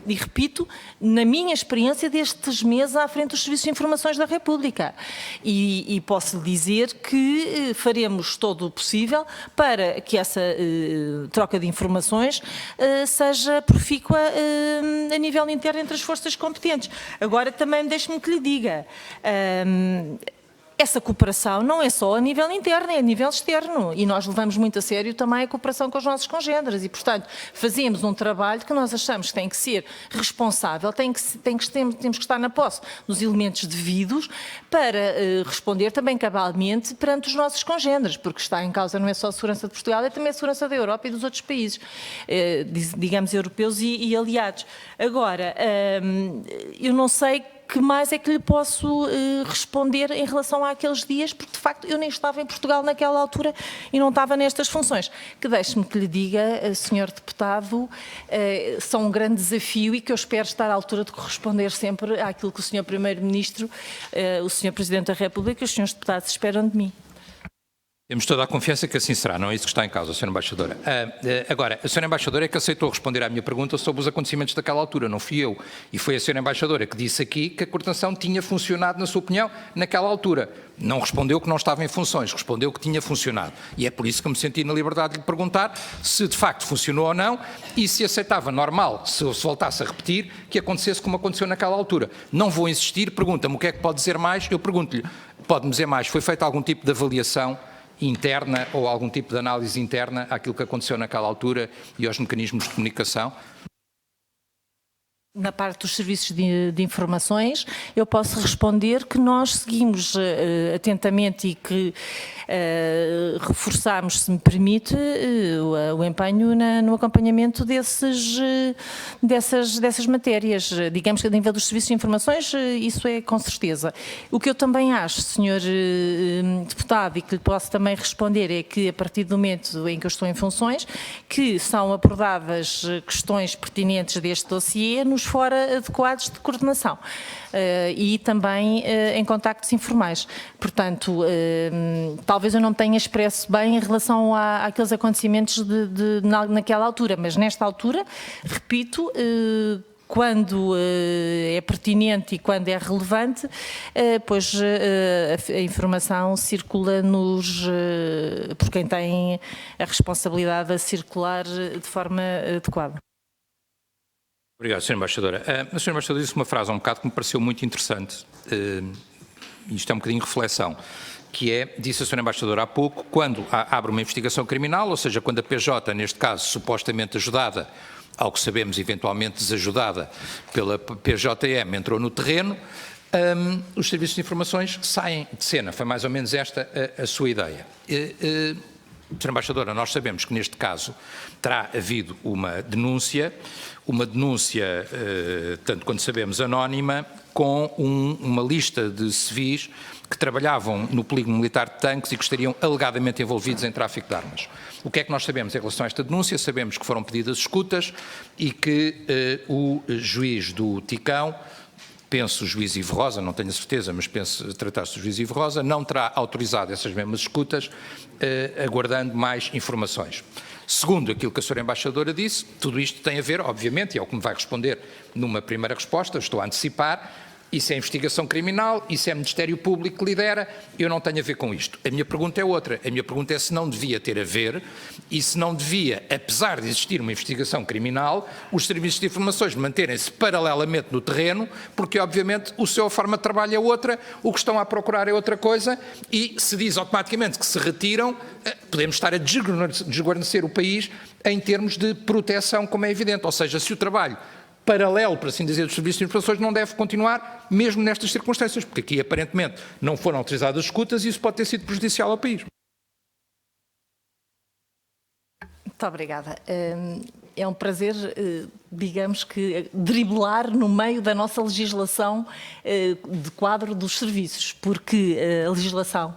e repito, na minha experiência destes meses à frente dos Serviços de Informações da República. E posso dizer que faremos todo o possível para que essa troca de informações seja profícua a nível interno entre as forças competentes. Agora também deixe-me que lhe diga, essa cooperação não é só a nível interno, é a nível externo e nós levamos muito a sério também a cooperação com os nossos congêneres e, portanto, fazemos um trabalho que nós achamos que tem que ser responsável, temos que estar na posse dos elementos devidos para responder também cabalmente perante os nossos congêneres, porque está em causa não é só a segurança de Portugal, é também a segurança da Europa e dos outros países, digamos, europeus e aliados. Agora, eu não sei que mais é que lhe posso responder em relação àqueles dias, porque de facto eu nem estava em Portugal naquela altura e não estava nestas funções. Que deixe-me que lhe diga, Sr. Deputado, são um grande desafio e que eu espero estar à altura de corresponder sempre àquilo que o Sr. Primeiro-Ministro, o Sr. Presidente da República e os Srs. Deputados esperam de mim. Temos toda a confiança que assim será, não é isso que está em causa, Sra. Embaixadora. Agora, a Sra. Embaixadora é que aceitou responder à minha pergunta sobre os acontecimentos daquela altura, não fui eu. E foi a Sra. Embaixadora que disse aqui que a coordenação tinha funcionado, na sua opinião, naquela altura. Não respondeu que não estava em funções, respondeu que tinha funcionado. E é por isso que eu me senti na liberdade de lhe perguntar se de facto funcionou ou não e se aceitava normal, se voltasse a repetir, que acontecesse como aconteceu naquela altura. Não vou insistir, pergunta-me o que é que pode dizer mais, eu pergunto-lhe, pode-me dizer mais, foi feita algum tipo de avaliação interna ou algum tipo de análise interna àquilo que aconteceu naquela altura e aos mecanismos de comunicação? Na parte dos serviços de informações, eu posso responder que nós seguimos atentamente e que reforçamos, se me permite, o empenho no acompanhamento dessas matérias. Digamos que a nível dos serviços de informações, isso é com certeza. O que eu também acho, Sr. Deputado, e que lhe posso também responder, é que a partir do momento em que eu estou em funções, que são abordadas questões pertinentes deste dossiê nos fora adequados de coordenação e também em contactos informais. Portanto, talvez eu não tenha expresso bem em relação àqueles acontecimentos naquela altura, mas nesta altura, repito, quando é pertinente e quando é relevante, pois a informação circula por quem tem a responsabilidade a circular de forma adequada. Obrigado, Sra. Embaixadora. A Sra. Embaixadora disse uma frase há um bocado que me pareceu muito interessante, isto é um bocadinho de reflexão, que é, disse a Sra. Embaixadora há pouco, quando abre uma investigação criminal, ou seja, quando a PJ, neste caso, supostamente ajudada, ao que sabemos, eventualmente desajudada pela PJM, entrou no terreno, os serviços de informações saem de cena. Foi mais ou menos esta a sua ideia. Sra. Embaixadora, nós sabemos que neste caso terá havido uma denúncia, tanto quanto sabemos, anónima, com uma lista de civis que trabalhavam no polígono militar de tanques e que estariam alegadamente envolvidos em tráfico de armas. O que é que nós sabemos em relação a esta denúncia? Sabemos que foram pedidas escutas e que o juiz do Ticão, penso o juiz Ivo Rosa, não tenho a certeza, mas penso tratar-se do juiz Ivo Rosa, não terá autorizado essas mesmas escutas, aguardando mais informações. Segundo aquilo que a Sra. Embaixadora disse, tudo isto tem a ver, obviamente, e é o que me vai responder numa primeira resposta, estou a antecipar, isso é investigação criminal, isso é Ministério Público que lidera, eu não tenho a ver com isto. A minha pergunta é outra, a minha pergunta é se não devia ter a ver e se não devia, apesar de existir uma investigação criminal, os serviços de informações manterem-se paralelamente no terreno, porque obviamente a sua forma de trabalho é outra, o que estão a procurar é outra coisa e se diz automaticamente que se retiram, podemos estar a desguarnecer o país em termos de proteção, como é evidente, ou seja, se o trabalho paralelo, por assim dizer, dos serviços de informações não deve continuar, mesmo nestas circunstâncias, porque aqui aparentemente não foram autorizadas escutas e isso pode ter sido prejudicial ao país. Muito obrigada. É um prazer, digamos que, driblar no meio da nossa legislação de quadro dos serviços, porque a legislação,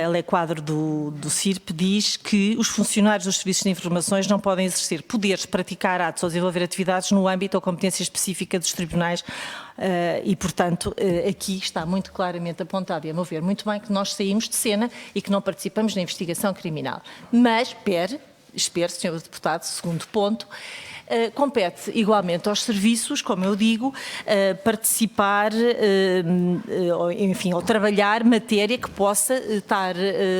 a lei quadro do CIRP, diz que os funcionários dos serviços de informações não podem exercer poderes, praticar atos ou desenvolver atividades no âmbito ou competência específica dos tribunais e, portanto, aqui está muito claramente apontado, e a meu ver, muito bem que nós saímos de cena e que não participamos na investigação criminal. Mas, espero, Sr. Deputado, segundo ponto, compete igualmente aos serviços, como eu digo, participar, enfim, ou trabalhar matéria que possa estar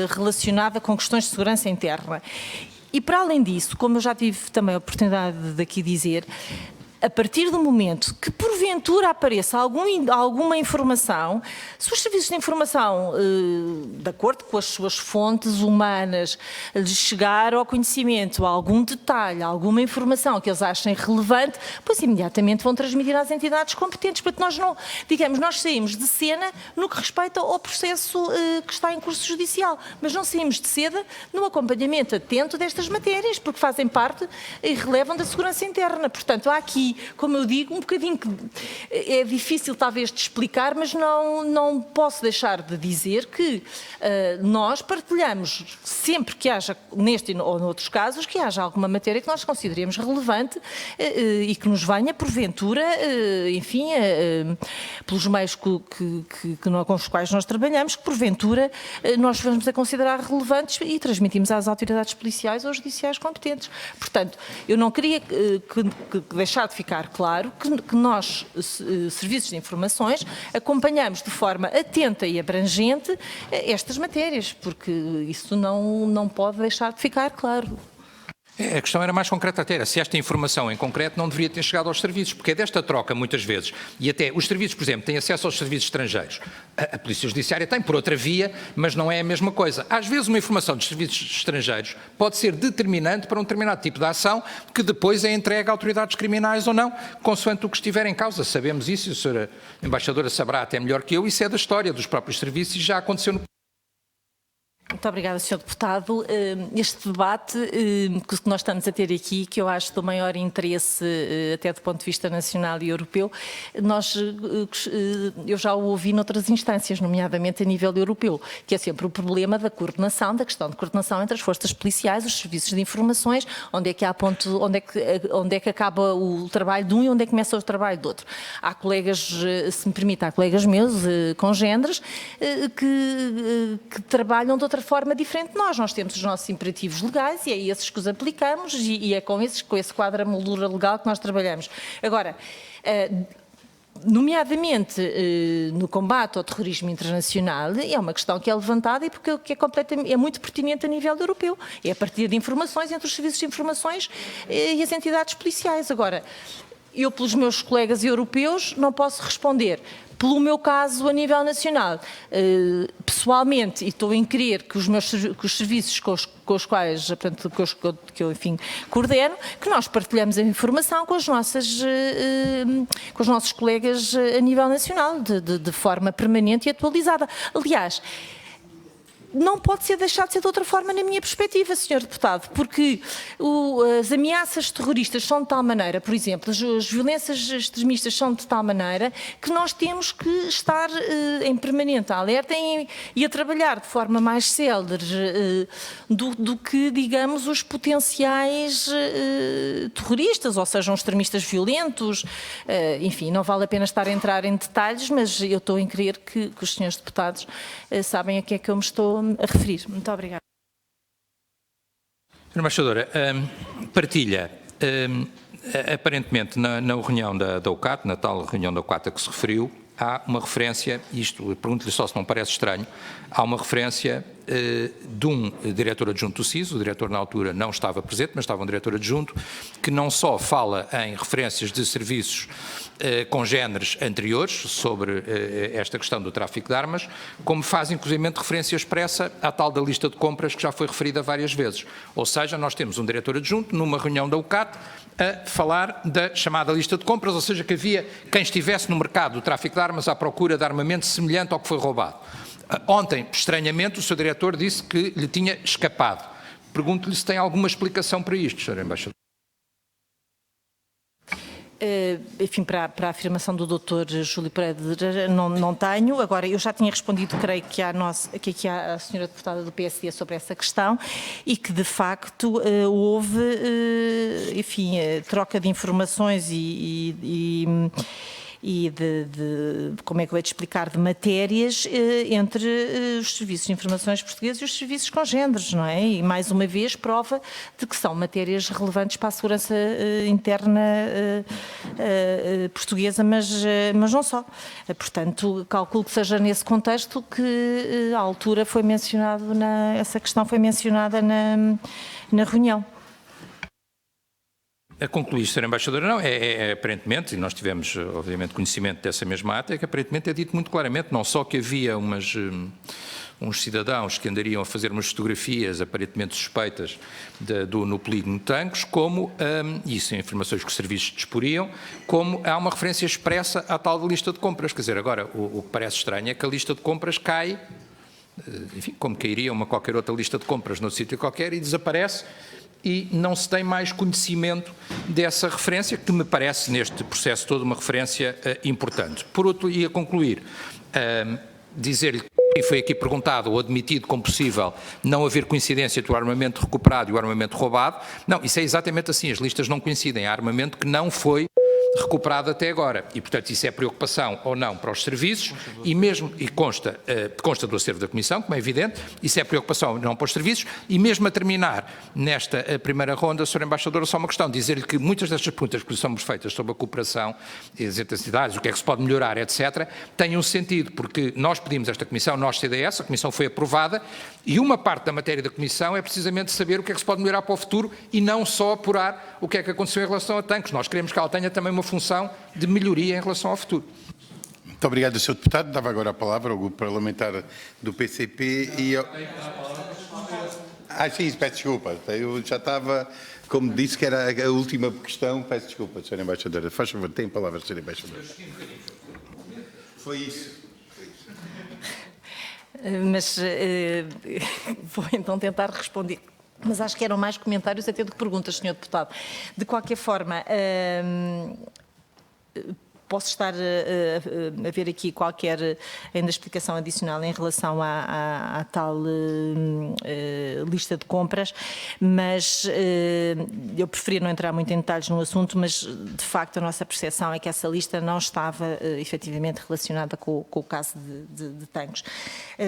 relacionada com questões de segurança interna. E para além disso, como eu já tive também a oportunidade de aqui dizer, a partir do momento que porventura apareça alguma informação, se os serviços de informação, de acordo com as suas fontes humanas, lhes chegar ao conhecimento algum detalhe, alguma informação que eles achem relevante, pois imediatamente vão transmitir às entidades competentes, porque nós não, digamos, nós saímos de cena no que respeita ao processo que está em curso judicial, mas não saímos de cena no acompanhamento atento destas matérias, porque fazem parte e relevam da segurança interna. Portanto, há aqui e, como eu digo, um bocadinho que é difícil talvez de explicar, mas não posso deixar de dizer que nós partilhamos sempre que haja, neste ou noutros casos, que haja alguma matéria que nós consideremos relevante e que nos venha, porventura, enfim, pelos meios com os quais nós trabalhamos, que porventura nós vamos a considerar relevantes e transmitimos às autoridades policiais ou judiciais competentes. Portanto, eu não queria deixar de ficar claro que nós, serviços de informações, acompanhamos de forma atenta e abrangente estas matérias, porque isso não pode deixar de ficar claro. A questão era mais concreta até, era se esta informação em concreto não deveria ter chegado aos serviços, porque é desta troca muitas vezes, e até os serviços, por exemplo, têm acesso aos serviços estrangeiros. A Polícia Judiciária tem por outra via, mas não é a mesma coisa. Às vezes uma informação dos serviços estrangeiros pode ser determinante para um determinado tipo de ação que depois é entregue a autoridades criminais ou não, consoante o que estiver em causa. Sabemos isso, e a senhora embaixadora saberá até melhor que eu, isso é da história dos próprios serviços e já aconteceu no... Muito obrigada, Sr. Deputado. Este debate que nós estamos a ter aqui, que eu acho do maior interesse até do ponto de vista nacional e europeu, eu já o ouvi noutras instâncias, nomeadamente a nível europeu, que é sempre o problema da coordenação, da questão de coordenação entre as forças policiais, os serviços de informações, onde é que há ponto, onde é que acaba o trabalho de um e onde é que começa o trabalho do outro. Há colegas, se me permite, há colegas meus, congêneres, que trabalham de outra forma diferente de nós. Nós temos os nossos imperativos legais e é esses que os aplicamos e é com esse quadro, a moldura legal que nós trabalhamos. Agora, nomeadamente no combate ao terrorismo internacional, é uma questão que é levantada e porque é muito pertinente a nível europeu. É a partir de informações entre os serviços de informações e as entidades policiais. Agora, eu, pelos meus colegas europeus, não posso responder. Pelo meu caso, a nível nacional, pessoalmente, e estou em crer que os serviços com os quais, portanto, que eu, enfim, coordeno, que nós partilhamos a informação com os nossos colegas a nível nacional, de forma permanente e atualizada. Aliás, não pode ser deixado de ser de outra forma na minha perspectiva, Sr. Deputado, porque as ameaças terroristas são de tal maneira, por exemplo, as violências extremistas são de tal maneira que nós temos que estar em permanente alerta e a trabalhar de forma mais célere do que, digamos, os potenciais terroristas, ou sejam extremistas violentos, enfim, não vale a pena estar a entrar em detalhes, mas eu estou em crer que os senhores deputados sabem a que é que eu me estou a referir. Muito obrigada. Sra. Embaixadora, partilha, aparentemente na reunião da UCAT, na tal reunião da UCAT a que se referiu, há uma referência, pergunto-lhe só se não parece estranho, há uma referência de um diretor adjunto do SIS, o diretor na altura não estava presente, mas estava um diretor adjunto, que não só fala em referências de serviços congêneres anteriores sobre esta questão do tráfico de armas, como faz inclusivamente referência expressa à tal da lista de compras que já foi referida várias vezes. Ou seja, nós temos um diretor adjunto numa reunião da UCAT a falar da chamada lista de compras, ou seja, que havia quem estivesse no mercado do tráfico de armas à procura de armamento semelhante ao que foi roubado. Ontem, estranhamente, o Sr. Diretor disse que lhe tinha escapado. Pergunto-lhe se tem alguma explicação para isto, Sr. Embaixador. Enfim, para a afirmação do Dr. Júlio Pereira não tenho. Agora, eu já tinha respondido, creio que aqui há a senhora deputada do PSD sobre essa questão e que, de facto, houve, enfim, troca de informações e de como é que eu hei de explicar, de matérias entre os serviços de informações portugueses e os serviços congêneres, não é? E mais uma vez prova de que são matérias relevantes para a segurança interna portuguesa, mas não só. Portanto, calculo que seja nesse contexto que à altura foi mencionado, essa questão foi mencionada na reunião. A concluir, Sra. Embaixadora, não, aparentemente, e nós tivemos, obviamente, conhecimento dessa mesma ata, é que aparentemente é dito muito claramente, não só que havia uns cidadãos que andariam a fazer umas fotografias aparentemente suspeitas no polígono de Tancos, como, isso são informações que os serviços disporiam, como há uma referência expressa à tal da lista de compras. Quer dizer, agora, o que parece estranho é que a lista de compras cai, enfim, como cairia qualquer outra lista de compras noutro sítio qualquer e desaparece. e não se tem mais conhecimento dessa referência, que me parece, neste processo todo, uma referência importante. Por outro, e a concluir, dizer-lhe que foi aqui perguntado ou admitido como possível não haver coincidência entre o armamento recuperado e o armamento roubado. Não, isso é exatamente assim, as listas não coincidem, há armamento que não foi recuperado até agora e, portanto, isso é preocupação ou não para os serviços e consta do acervo da Comissão, como é evidente, isso é preocupação ou não para os serviços e mesmo a terminar nesta primeira ronda, Sr. Embaixador, só uma questão, dizer-lhe que muitas destas perguntas que são feitas sobre a cooperação e as intensidades, o que é que se pode melhorar, etc., têm um sentido, porque nós pedimos esta Comissão, nós CDS, a Comissão foi aprovada e uma parte da matéria da Comissão é precisamente saber o que é que se pode melhorar para o futuro e não só apurar o que é que aconteceu em relação a tanques. Nós queremos que ela tenha também uma função de melhoria em relação ao futuro. Muito obrigado, Sr. Deputado. Dava agora a palavra ao grupo parlamentar do PCP e... sim, peço desculpa. Eu já estava, como disse que era a última questão, peço desculpa, Sra. Embaixadora. Faz favor, tem a palavra, Sra. Embaixadora. Foi isso. Mas vou então tentar responder. Mas acho que eram mais comentários até do que perguntas, Sr. Deputado. De qualquer forma, posso estar a ver aqui qualquer ainda explicação adicional em relação à tal lista de compras, mas eu preferia não entrar muito em detalhes no assunto, mas de facto a nossa percepção é que essa lista não estava efetivamente relacionada com o caso de tanques.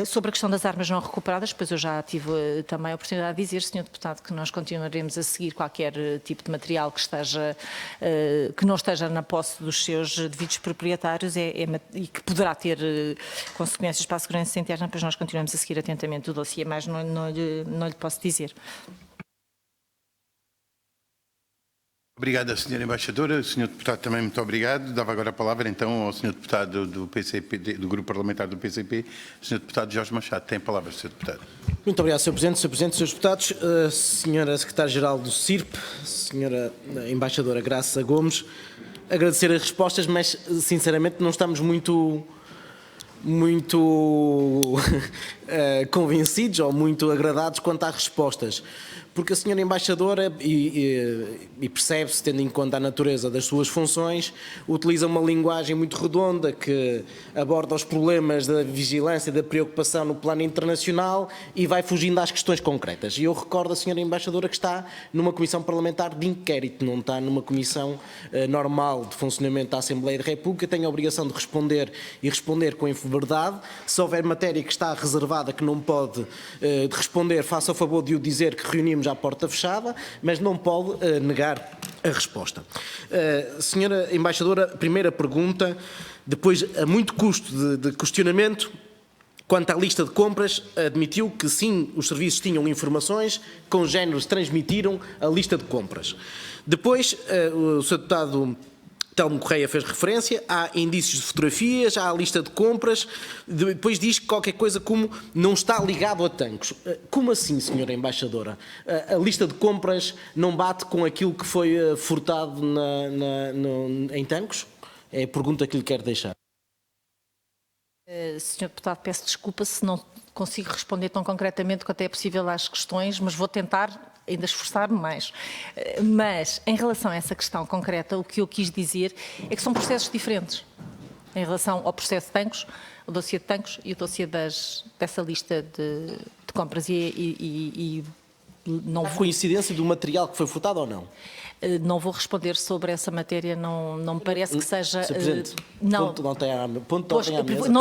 Sobre a questão das armas não recuperadas, pois eu já tive também a oportunidade de dizer, Sr. Deputado, que nós continuaremos a seguir qualquer tipo de material que não esteja na posse dos seus devidos proprietários e que poderá ter consequências para a segurança interna, pois nós continuamos a seguir atentamente o dossiê, mas não lhe posso dizer. Obrigado, Sra. Embaixadora. Sr. Deputado, também muito obrigado. Dava agora a palavra, então, ao Sr. Deputado do PCP, do Grupo Parlamentar do PCP, Sr. Deputado Jorge Machado. Tem a palavra, Sr. Deputado. Muito obrigado, Sr. Presidente. Sr. Presidente, Srs. Deputados, Sra. Secretária-Geral do CIRP, Sra. Embaixadora Graça Gomes, agradecer as respostas, mas, sinceramente, não estamos muito convencidos ou muito agradados quanto às respostas. Porque a senhora Embaixadora, e percebe-se, tendo em conta a natureza das suas funções, utiliza uma linguagem muito redonda que aborda os problemas da vigilância e da preocupação no plano internacional e vai fugindo às questões concretas. E eu recordo a senhora Embaixadora que está numa comissão parlamentar de inquérito, não está numa comissão normal de funcionamento da Assembleia da República, tem a obrigação de responder e responder com verdade. Se houver matéria que está reservada que não pode responder, faça o favor de o dizer, que reunimos à porta fechada, mas não pode negar a resposta. Senhora Embaixadora, primeira pergunta, depois a muito custo de questionamento, quanto à lista de compras, admitiu que sim, os serviços tinham informações, congéneres transmitiram a lista de compras. Depois, o Sr. Deputado Telmo Correia fez referência, há indícios de fotografias, há a lista de compras, depois diz qualquer coisa como não está ligado a tanques. Como assim, senhora Embaixadora? A lista de compras não bate com aquilo que foi furtado em tanques? É a pergunta que lhe quero deixar. Senhor Deputado, peço desculpa se não consigo responder tão concretamente quanto é possível às questões, mas vou tentar ainda esforçar-me mais. Mas, em relação a essa questão concreta, o que eu quis dizer é que são processos diferentes. Em relação ao processo de tanques, o dossiê de tanques e o dossiê dessa lista de compras. Não há coincidência do material que foi furtado ou não? Não vou responder sobre essa matéria, não me parece que seja... Sr. Presidente, não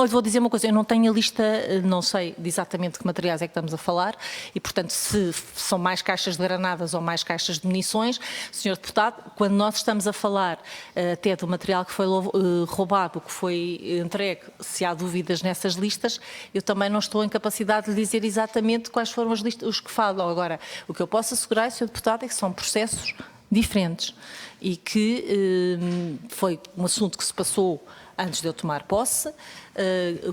lhe vou dizer uma coisa, eu não tenho a lista, não sei exatamente que materiais é que estamos a falar e, portanto, se são mais caixas de granadas ou mais caixas de munições, Sr. Deputado, quando nós estamos a falar até do material que foi roubado, que foi entregue, se há dúvidas nessas listas, eu também não estou em capacidade de dizer exatamente quais foram as listas, os que falam. Agora, o que eu posso assegurar, Sr. Deputado, é que são processos diferentes e que foi um assunto que se passou antes de eu tomar posse,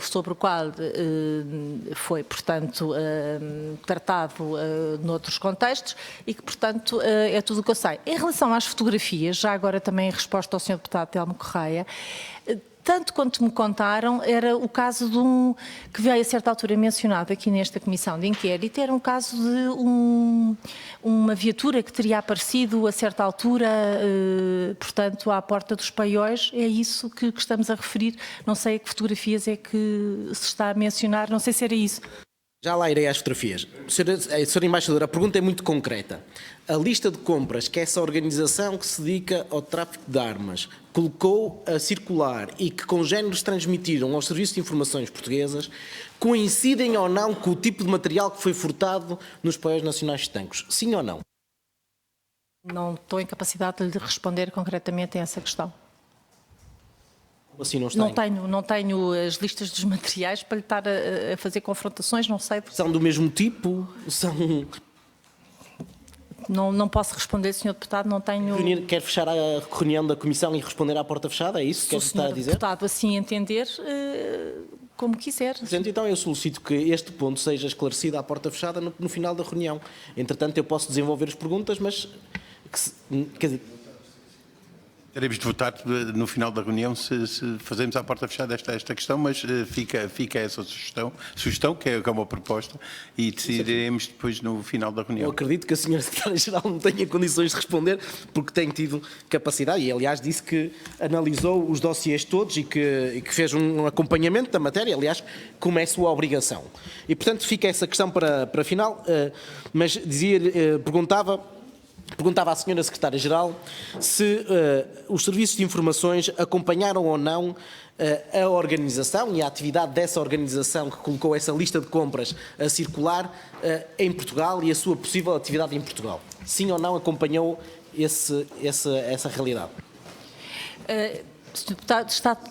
sobre o qual foi, portanto, tratado noutros contextos e que, portanto, é tudo o que eu sei. Em relação às fotografias, já agora também em resposta ao Sr. Deputado Telmo Correia, tanto quanto me contaram, era o caso de que veio a certa altura mencionado aqui nesta comissão de inquérito, era um caso de uma viatura que teria aparecido a certa altura, portanto, à porta dos Paióis. É isso que estamos a referir. Não sei a que fotografias é que se está a mencionar, não sei se era isso. Já lá irei às fotografias. Senhora Embaixadora, a pergunta é muito concreta. A lista de compras que essa organização que se dedica ao tráfico de armas colocou a circular e que congéneres transmitiram aos serviços de informações portuguesas coincidem ou não com o tipo de material que foi furtado nos Paióis Nacionais de Tancos? Sim ou não? Não estou em capacidade de lhe responder concretamente a essa questão. Assim não está. Não tenho as listas dos materiais para lhe estar a fazer confrontações, não sei. São do mesmo tipo? São... Não posso responder, Sr. Deputado, não tenho... Quer fechar a reunião da Comissão e responder à porta fechada? É isso que quer estar a dizer? Se o Sr. Deputado assim entender, como quiser. Então eu solicito que este ponto seja esclarecido à porta fechada no final da reunião. Entretanto, eu posso desenvolver as perguntas, mas... Quer dizer, Teremos de votar no final da reunião se fazemos à porta fechada esta questão, mas fica essa sugestão que é uma proposta, e decidiremos depois no final da reunião. eu acredito que a Sra. Secretária-Geral não tenha condições de responder, porque tem tido capacidade, e aliás disse que analisou os dossiês todos e que fez um acompanhamento da matéria, aliás, como é sua obrigação. E, portanto, fica essa questão para final, mas perguntava à Sra. Secretária-Geral se os serviços de informações acompanharam ou não a organização e a atividade dessa organização que colocou essa lista de compras a circular em Portugal e a sua possível atividade em Portugal. Sim ou não acompanhou essa realidade?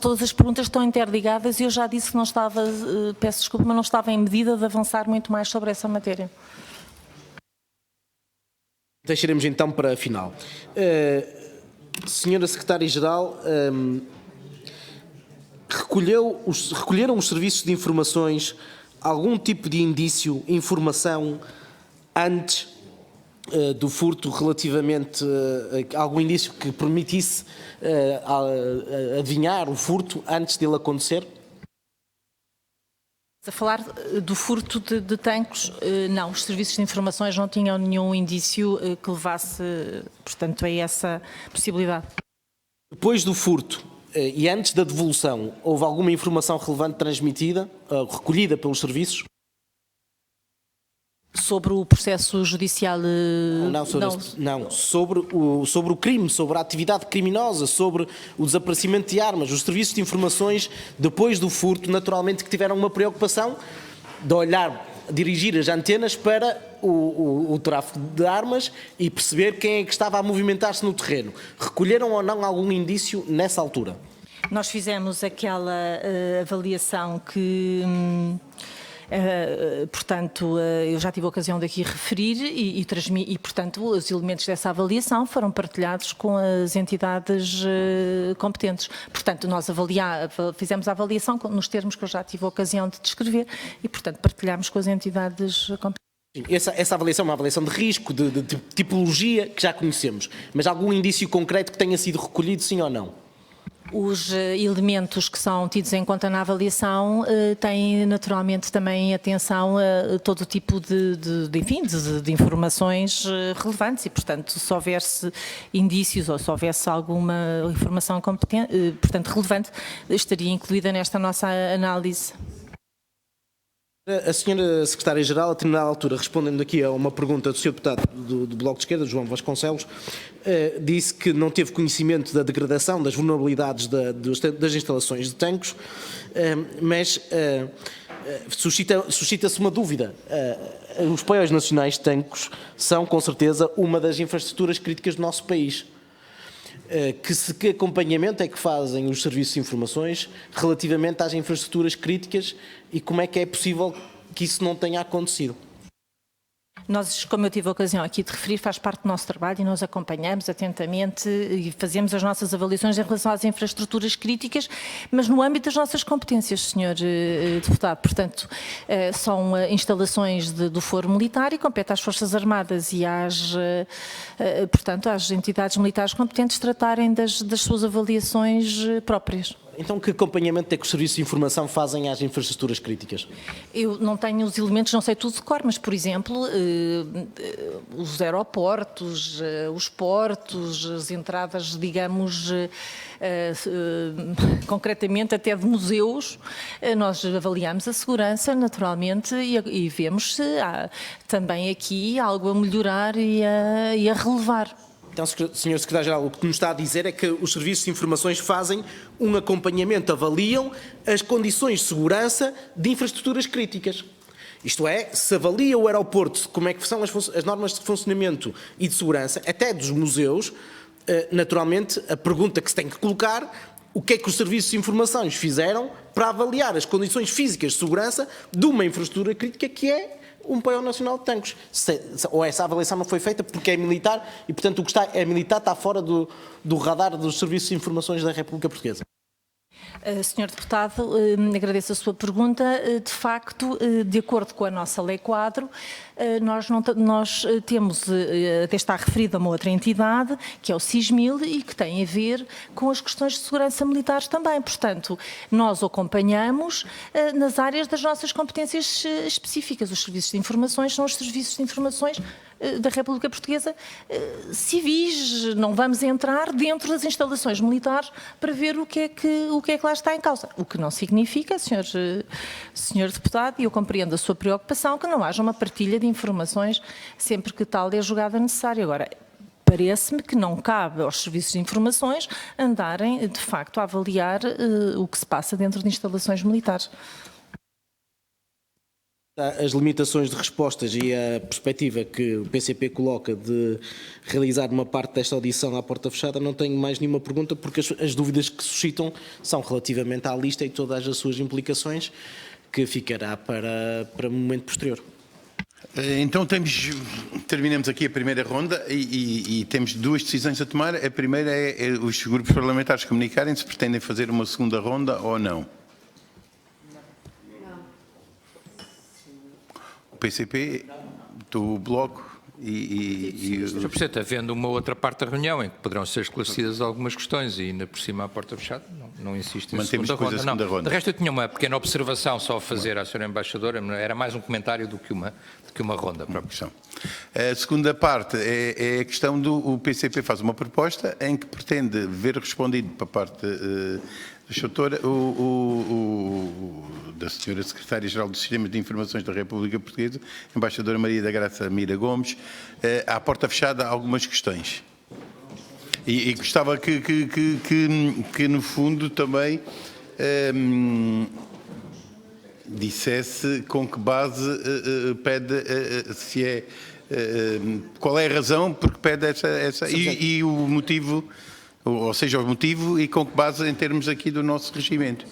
Todas as perguntas estão interligadas e eu já disse que não estava, peço desculpa, mas não estava em medida de avançar muito mais sobre essa matéria. Deixaremos então para a final. Senhora Secretária-Geral, recolheram os serviços de informações algum tipo de indício, informação, antes do furto relativamente a algum indício que permitisse adivinhar o furto antes dele acontecer? A falar do furto de tanques, não, os serviços de informações não tinham nenhum indício que levasse, portanto, a essa possibilidade. Depois do furto e antes da devolução, houve alguma informação relevante transmitida, recolhida pelos serviços? Sobre o processo judicial? Sobre o crime, sobre a atividade criminosa, sobre o desaparecimento de armas. Os serviços de informações, depois do furto, naturalmente que tiveram uma preocupação de dirigir as antenas para o tráfico de armas e perceber quem é que estava a movimentar-se no terreno. Recolheram ou não algum indício nessa altura? Nós fizemos aquela avaliação que... portanto, eu já tive a ocasião de aqui referir e, portanto, os elementos dessa avaliação foram partilhados com as entidades competentes. Portanto, nós fizemos a avaliação nos termos que eu já tive a ocasião de descrever e, portanto, partilhamos com as entidades competentes. Essa avaliação é uma avaliação de risco, de tipologia que já conhecemos, mas algum indício concreto que tenha sido recolhido, sim ou não? Os elementos que são tidos em conta na avaliação têm naturalmente também atenção a todo tipo de informações relevantes e, portanto, se houvesse indícios ou se houvesse alguma informação competente, portanto, relevante, estaria incluída nesta nossa análise. A senhora Secretária-Geral, a determinada altura, respondendo aqui a uma pergunta do Sr. Deputado do Bloco de Esquerda, João Vasconcelos, disse que não teve conhecimento da degradação, das vulnerabilidades das instalações de Tancos, mas suscita-se uma dúvida. Os Paióis Nacionais de Tancos são, com certeza, uma das infraestruturas críticas do nosso país. Que acompanhamento é que fazem os serviços de informações relativamente às infraestruturas críticas e como é que é possível que isso não tenha acontecido? Nós, como eu tive a ocasião aqui de referir, faz parte do nosso trabalho e nós acompanhamos atentamente e fazemos as nossas avaliações em relação às infraestruturas críticas, mas no âmbito das nossas competências, Sr. Deputado. Portanto, são instalações do Foro Militar e compete às Forças Armadas e portanto, às entidades militares competentes tratarem das suas avaliações próprias. Então, que acompanhamento é que os serviços de informação fazem às infraestruturas críticas? Eu não tenho os elementos, não sei tudo de cor, mas, por exemplo, os aeroportos, os portos, as entradas, digamos, concretamente até de museus, nós avaliamos a segurança, naturalmente, e vemos se há também aqui algo a melhorar e a relevar. Então, Sr. Secretário-Geral, o que nos está a dizer é que os serviços de informações fazem um acompanhamento, avaliam as condições de segurança de infraestruturas críticas. Isto é, se avalia o aeroporto, como é que são as normas de funcionamento e de segurança, até dos museus, naturalmente a pergunta que se tem que colocar, o que é que os serviços de informações fizeram para avaliar as condições físicas de segurança de uma infraestrutura crítica que é um paiol nacional de tanques. Ou essa avaliação não foi feita porque é militar e, portanto, o que é militar está fora do radar dos serviços de informações da República Portuguesa. Senhor Deputado, agradeço a sua pergunta. De facto, de acordo com a nossa Lei Quadro, nós temos, até está referida a uma outra entidade, que é o SISMIL, e que tem a ver com as questões de segurança militares também. Portanto, nós acompanhamos nas áreas das nossas competências específicas. Os serviços de informações são os serviços de informações da República Portuguesa civis. Não vamos entrar dentro das instalações militares para ver o que é que lá está em causa. O que não significa, senhor Deputado, e eu compreendo a sua preocupação, que não haja uma partilha de informações sempre que tal é julgada necessária. Agora, parece-me que não cabe aos serviços de informações andarem, de facto, a avaliar o que se passa dentro de instalações militares. As limitações de respostas e a perspectiva que o PCP coloca de realizar uma parte desta audição à porta fechada, não tenho mais nenhuma pergunta, porque as dúvidas que suscitam são relativamente à lista e todas as suas implicações, que ficará para um momento posterior. Então terminamos aqui a primeira ronda e temos duas decisões a tomar. A primeira é os grupos parlamentares comunicarem se pretendem fazer uma segunda ronda ou não. O PCP, do Bloco Sr. Presidente, havendo uma outra parte da reunião em que poderão ser esclarecidas algumas questões e ainda por cima à porta fechada, não insiste em segunda ronda. Segunda ronda. De resto, eu tinha uma pequena observação só a fazer à Sra. Embaixadora, era mais um comentário do que uma ronda. A segunda parte é a questão do PCP faz uma proposta em que pretende ver respondido para a parte da Sra. Secretária-Geral dos Sistemas de Informações da República Portuguesa, Embaixadora Maria da Graça Mira Gomes, à porta fechada algumas questões. E gostava que no fundo também dissesse com que base pede, qual é a razão porque pede essa e o motivo, ou seja, o motivo e com que base em termos aqui do nosso regimento.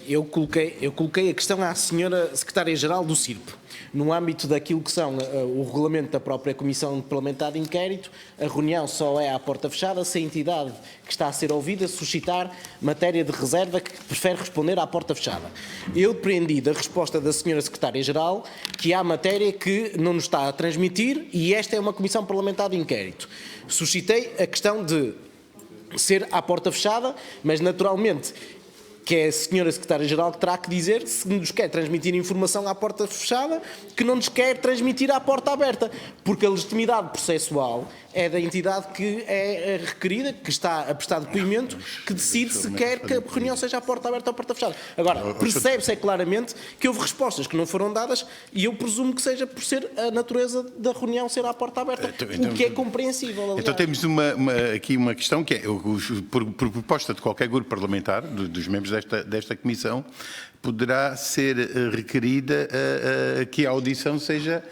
Eu coloquei a questão à Sra. Secretária-Geral do CIRP, no âmbito daquilo que são o regulamento da própria Comissão Parlamentar de Inquérito. A reunião só é à porta fechada se a entidade que está a ser ouvida suscitar matéria de reserva que prefere responder à porta fechada. Eu depreendi da resposta da Sra. Secretária-Geral que há matéria que não nos está a transmitir e esta é uma Comissão Parlamentar de Inquérito. Suscitei a questão de ser à porta fechada, mas naturalmente que é a Sra. Secretária-Geral que terá que dizer se nos quer transmitir informação à porta fechada, que não nos quer transmitir à porta aberta, porque a legitimidade processual é da entidade que é requerida, que está a prestar depoimento, que decide se quer que a reunião seja à porta aberta ou à porta fechada. Agora, percebe-se claramente que houve respostas que não foram dadas e eu presumo que seja por ser a natureza da reunião ser à porta aberta, o que é compreensível. Aliás. Então temos aqui uma questão que é, por proposta de qualquer grupo parlamentar, dos membros desta Comissão, poderá ser requerida que a audição seja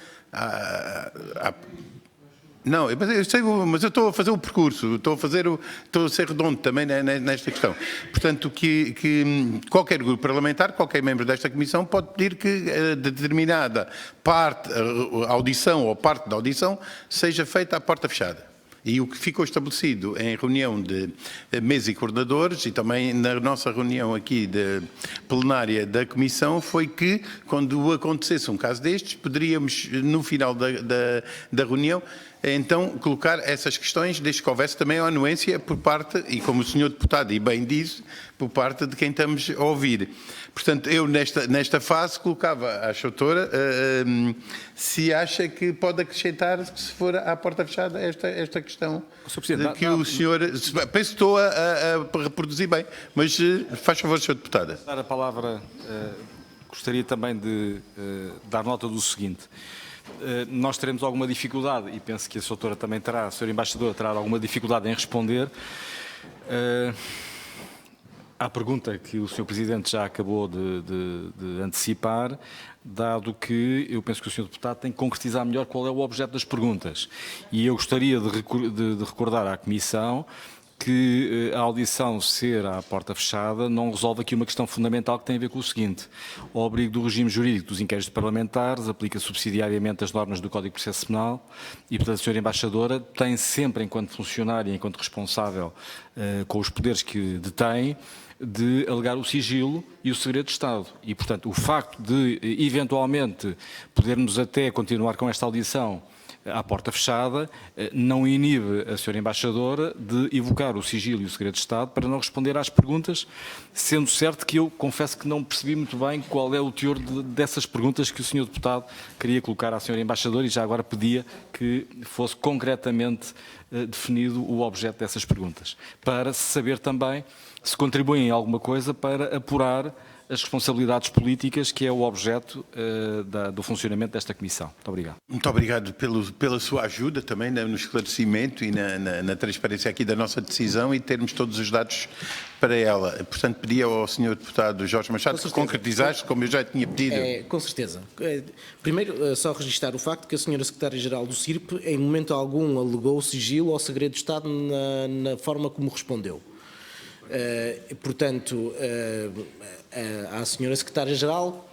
Não, mas eu estou a fazer o percurso, estou a ser redondo também nesta questão. Portanto, que qualquer grupo parlamentar, qualquer membro desta Comissão pode pedir que determinada parte, a audição ou parte da audição, seja feita à porta fechada. E o que ficou estabelecido em reunião de mesa e coordenadores e também na nossa reunião aqui de plenária da Comissão foi que, quando acontecesse um caso destes, poderíamos, no final da reunião, então colocar essas questões, desde que houvesse também a anuência por parte, e como o senhor deputado e bem disse, por parte de quem estamos a ouvir. Portanto, eu nesta fase colocava à doutora se acha que pode acrescentar, se for à porta fechada, esta questão de que o senhor... Penso que estou a reproduzir bem, mas faz favor, senhor deputado. Dar a palavra, gostaria também de dar nota do seguinte. Nós teremos alguma dificuldade, e penso que a doutora também terá, a senhora embaixadora terá alguma dificuldade em responder à pergunta que o senhor Presidente já acabou de antecipar, dado que eu penso que o senhor Deputado tem que concretizar melhor qual é o objeto das perguntas. E eu gostaria de recordar à Comissão que a audição ser à porta fechada não resolve aqui uma questão fundamental que tem a ver com o seguinte. O abrigo do regime jurídico dos inquéritos parlamentares aplica subsidiariamente as normas do Código de Processo Penal e, portanto, a senhora embaixadora tem sempre, enquanto funcionária, enquanto responsável com os poderes que detém, de alegar o sigilo e o segredo de Estado. E, portanto, o facto de, eventualmente, podermos até continuar com esta audição à porta fechada, não inibe a senhora embaixadora de evocar o sigilo e o segredo de Estado para não responder às perguntas, sendo certo que eu confesso que não percebi muito bem qual é o teor dessas perguntas que o senhor deputado queria colocar à senhora embaixadora e já agora pedia que fosse concretamente definido o objeto dessas perguntas, para saber também se contribuem em alguma coisa para apurar as responsabilidades políticas, que é o objeto do funcionamento desta Comissão. Muito obrigado. Muito obrigado pela sua ajuda também no esclarecimento e na transparência aqui da nossa decisão e termos todos os dados para ela. Portanto, pedia ao Sr. Deputado Jorge Machado que concretizasse, como eu já tinha pedido. Com certeza. Primeiro, só registrar o facto que a Sra. Secretária-Geral do CIRP, em momento algum, alegou sigilo ao segredo de Estado na forma como respondeu. Portanto, à Sra. Secretária-Geral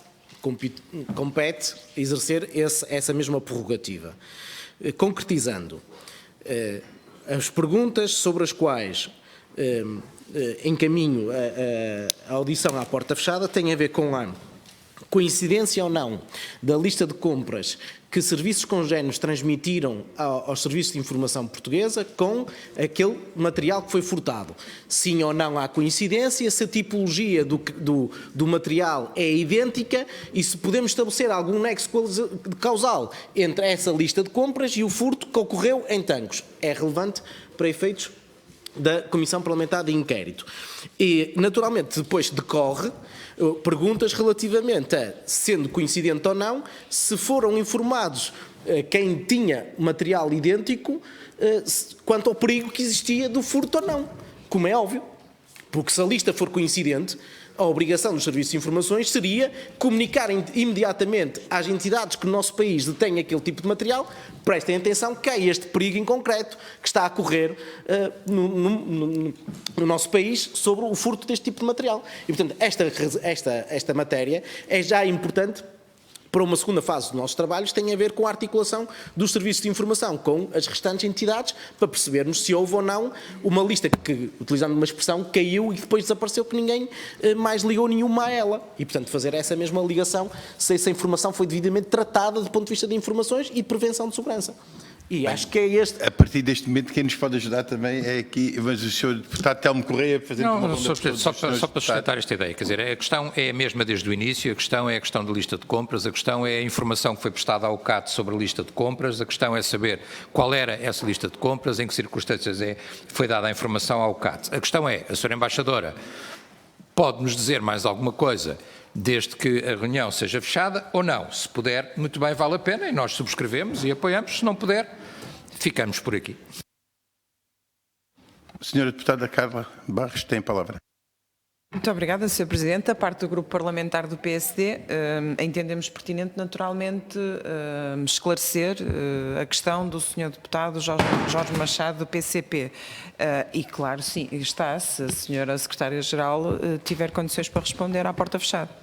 compete exercer essa mesma prerrogativa. Concretizando, as perguntas sobre as quais encaminho a audição à porta fechada têm a ver com a coincidência ou não da lista de compras que serviços congéneres transmitiram aos serviços de informação portuguesa com aquele material que foi furtado. Sim ou não há coincidência, se a tipologia do material é idêntica e se podemos estabelecer algum nexo causal entre essa lista de compras e o furto que ocorreu em Tancos. É relevante para efeitos da Comissão Parlamentar de Inquérito. E, naturalmente, depois decorre perguntas relativamente a, sendo coincidente ou não, se foram informados quem tinha material idêntico quanto ao perigo que existia do furto ou não. Como é óbvio, porque se a lista for coincidente, a obrigação dos serviços de informações seria comunicar imediatamente às entidades que no nosso país detêm aquele tipo de material, prestem atenção que há este perigo em concreto que está a correr no nosso país sobre o furto deste tipo de material. E, portanto, esta matéria é já importante para uma segunda fase dos nossos trabalhos, tem a ver com a articulação dos serviços de informação com as restantes entidades, para percebermos se houve ou não uma lista que, utilizando uma expressão, caiu e depois desapareceu, que ninguém mais ligou nenhuma a ela. E, portanto, fazer essa mesma ligação, se essa informação foi devidamente tratada do ponto de vista de informações e de prevenção de segurança. E acho que é este... A partir deste momento, quem nos pode ajudar também é aqui, mas o Sr. Deputado Telmo Correia, fazendo uma ronda só para sustentar esta ideia, quer dizer, a questão é a mesma desde o início, a questão é a questão da lista de compras, a questão é a informação que foi prestada ao CAT sobre a lista de compras, a questão é saber qual era essa lista de compras, em que circunstâncias foi dada a informação ao CAT. A questão é, a Sra. Embaixadora pode-nos dizer mais alguma coisa, desde que a reunião seja fechada ou não. Se puder, muito bem, vale a pena e nós subscrevemos e apoiamos. Se não puder, ficamos por aqui. Senhora Deputada Carla Barros tem a palavra. Muito obrigada, Sr. Presidente. Da parte do Grupo Parlamentar do PSD, entendemos pertinente, naturalmente, esclarecer a questão do Sr. Deputado Jorge Machado, do PCP. E, claro, sim, está, se a Sra. Secretária-Geral tiver condições para responder à porta fechada.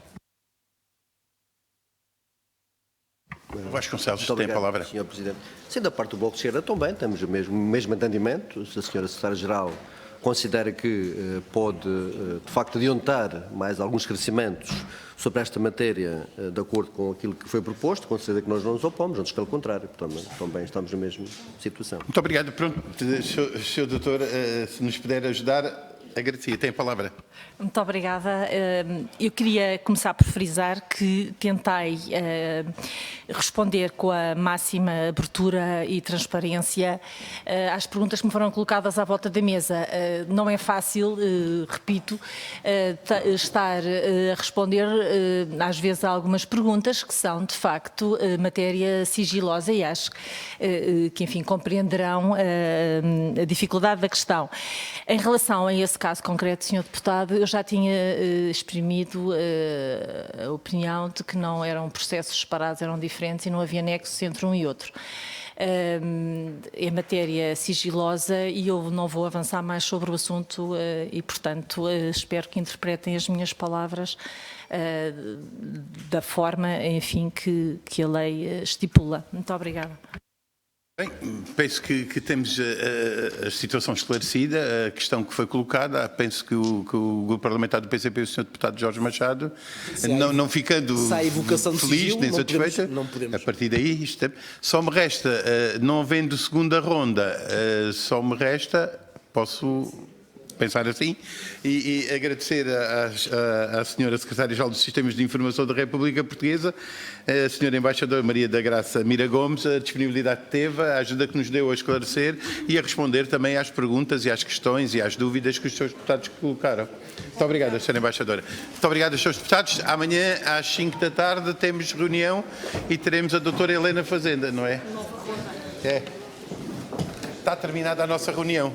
Vasconcelos Muito tem a obrigado, palavra. Sr. Presidente. Sendo da parte do Bloco de Esquerda, também temos o mesmo entendimento. Se a Sra. Secretária-Geral considera que pode, de facto, adiantar mais alguns esclarecimentos sobre esta matéria, de acordo com aquilo que foi proposto, com certeza que nós não nos opomos, antes pelo contrário. Portanto, também estamos na mesma situação. Muito obrigado. Pronto, Sr. Doutor, se nos puder ajudar, agradecia. Tem a palavra. Muito obrigada. Eu queria começar por frisar que tentei responder com a máxima abertura e transparência às perguntas que me foram colocadas à volta da mesa. Não é fácil, repito, estar a responder às vezes a algumas perguntas que são, de facto, matéria sigilosa e acho que, enfim, compreenderão a dificuldade da questão. Em relação a esse caso concreto, Sr. Deputado, eu já tinha exprimido a opinião de que não eram processos separados, eram diferentes e não havia nexos entre um e outro. É matéria sigilosa e eu não vou avançar mais sobre o assunto e, portanto, espero que interpretem as minhas palavras da forma, enfim, que a lei estipula. Muito obrigada. Bem, penso que temos a situação esclarecida, a questão que foi colocada. Penso que o Grupo Parlamentar do PCP e o Sr. Deputado Jorge Machado, não ficando feliz nem satisfeito, a partir daí, só me resta, não havendo segunda ronda, só me resta, posso pensar assim, e agradecer à Sra. Secretária-Geral dos Sistemas de Informação da República Portuguesa, a Sra. Embaixadora Maria da Graça Mira Gomes, a disponibilidade que teve, a ajuda que nos deu a esclarecer e a responder também às perguntas e às questões e às dúvidas que os seus deputados colocaram. Muito obrigado, Sra. Embaixadora. Muito obrigado aos seus deputados. Amanhã, às 5 da tarde, temos reunião e teremos a doutora Helena Fazenda, não é? É. Está terminada a nossa reunião.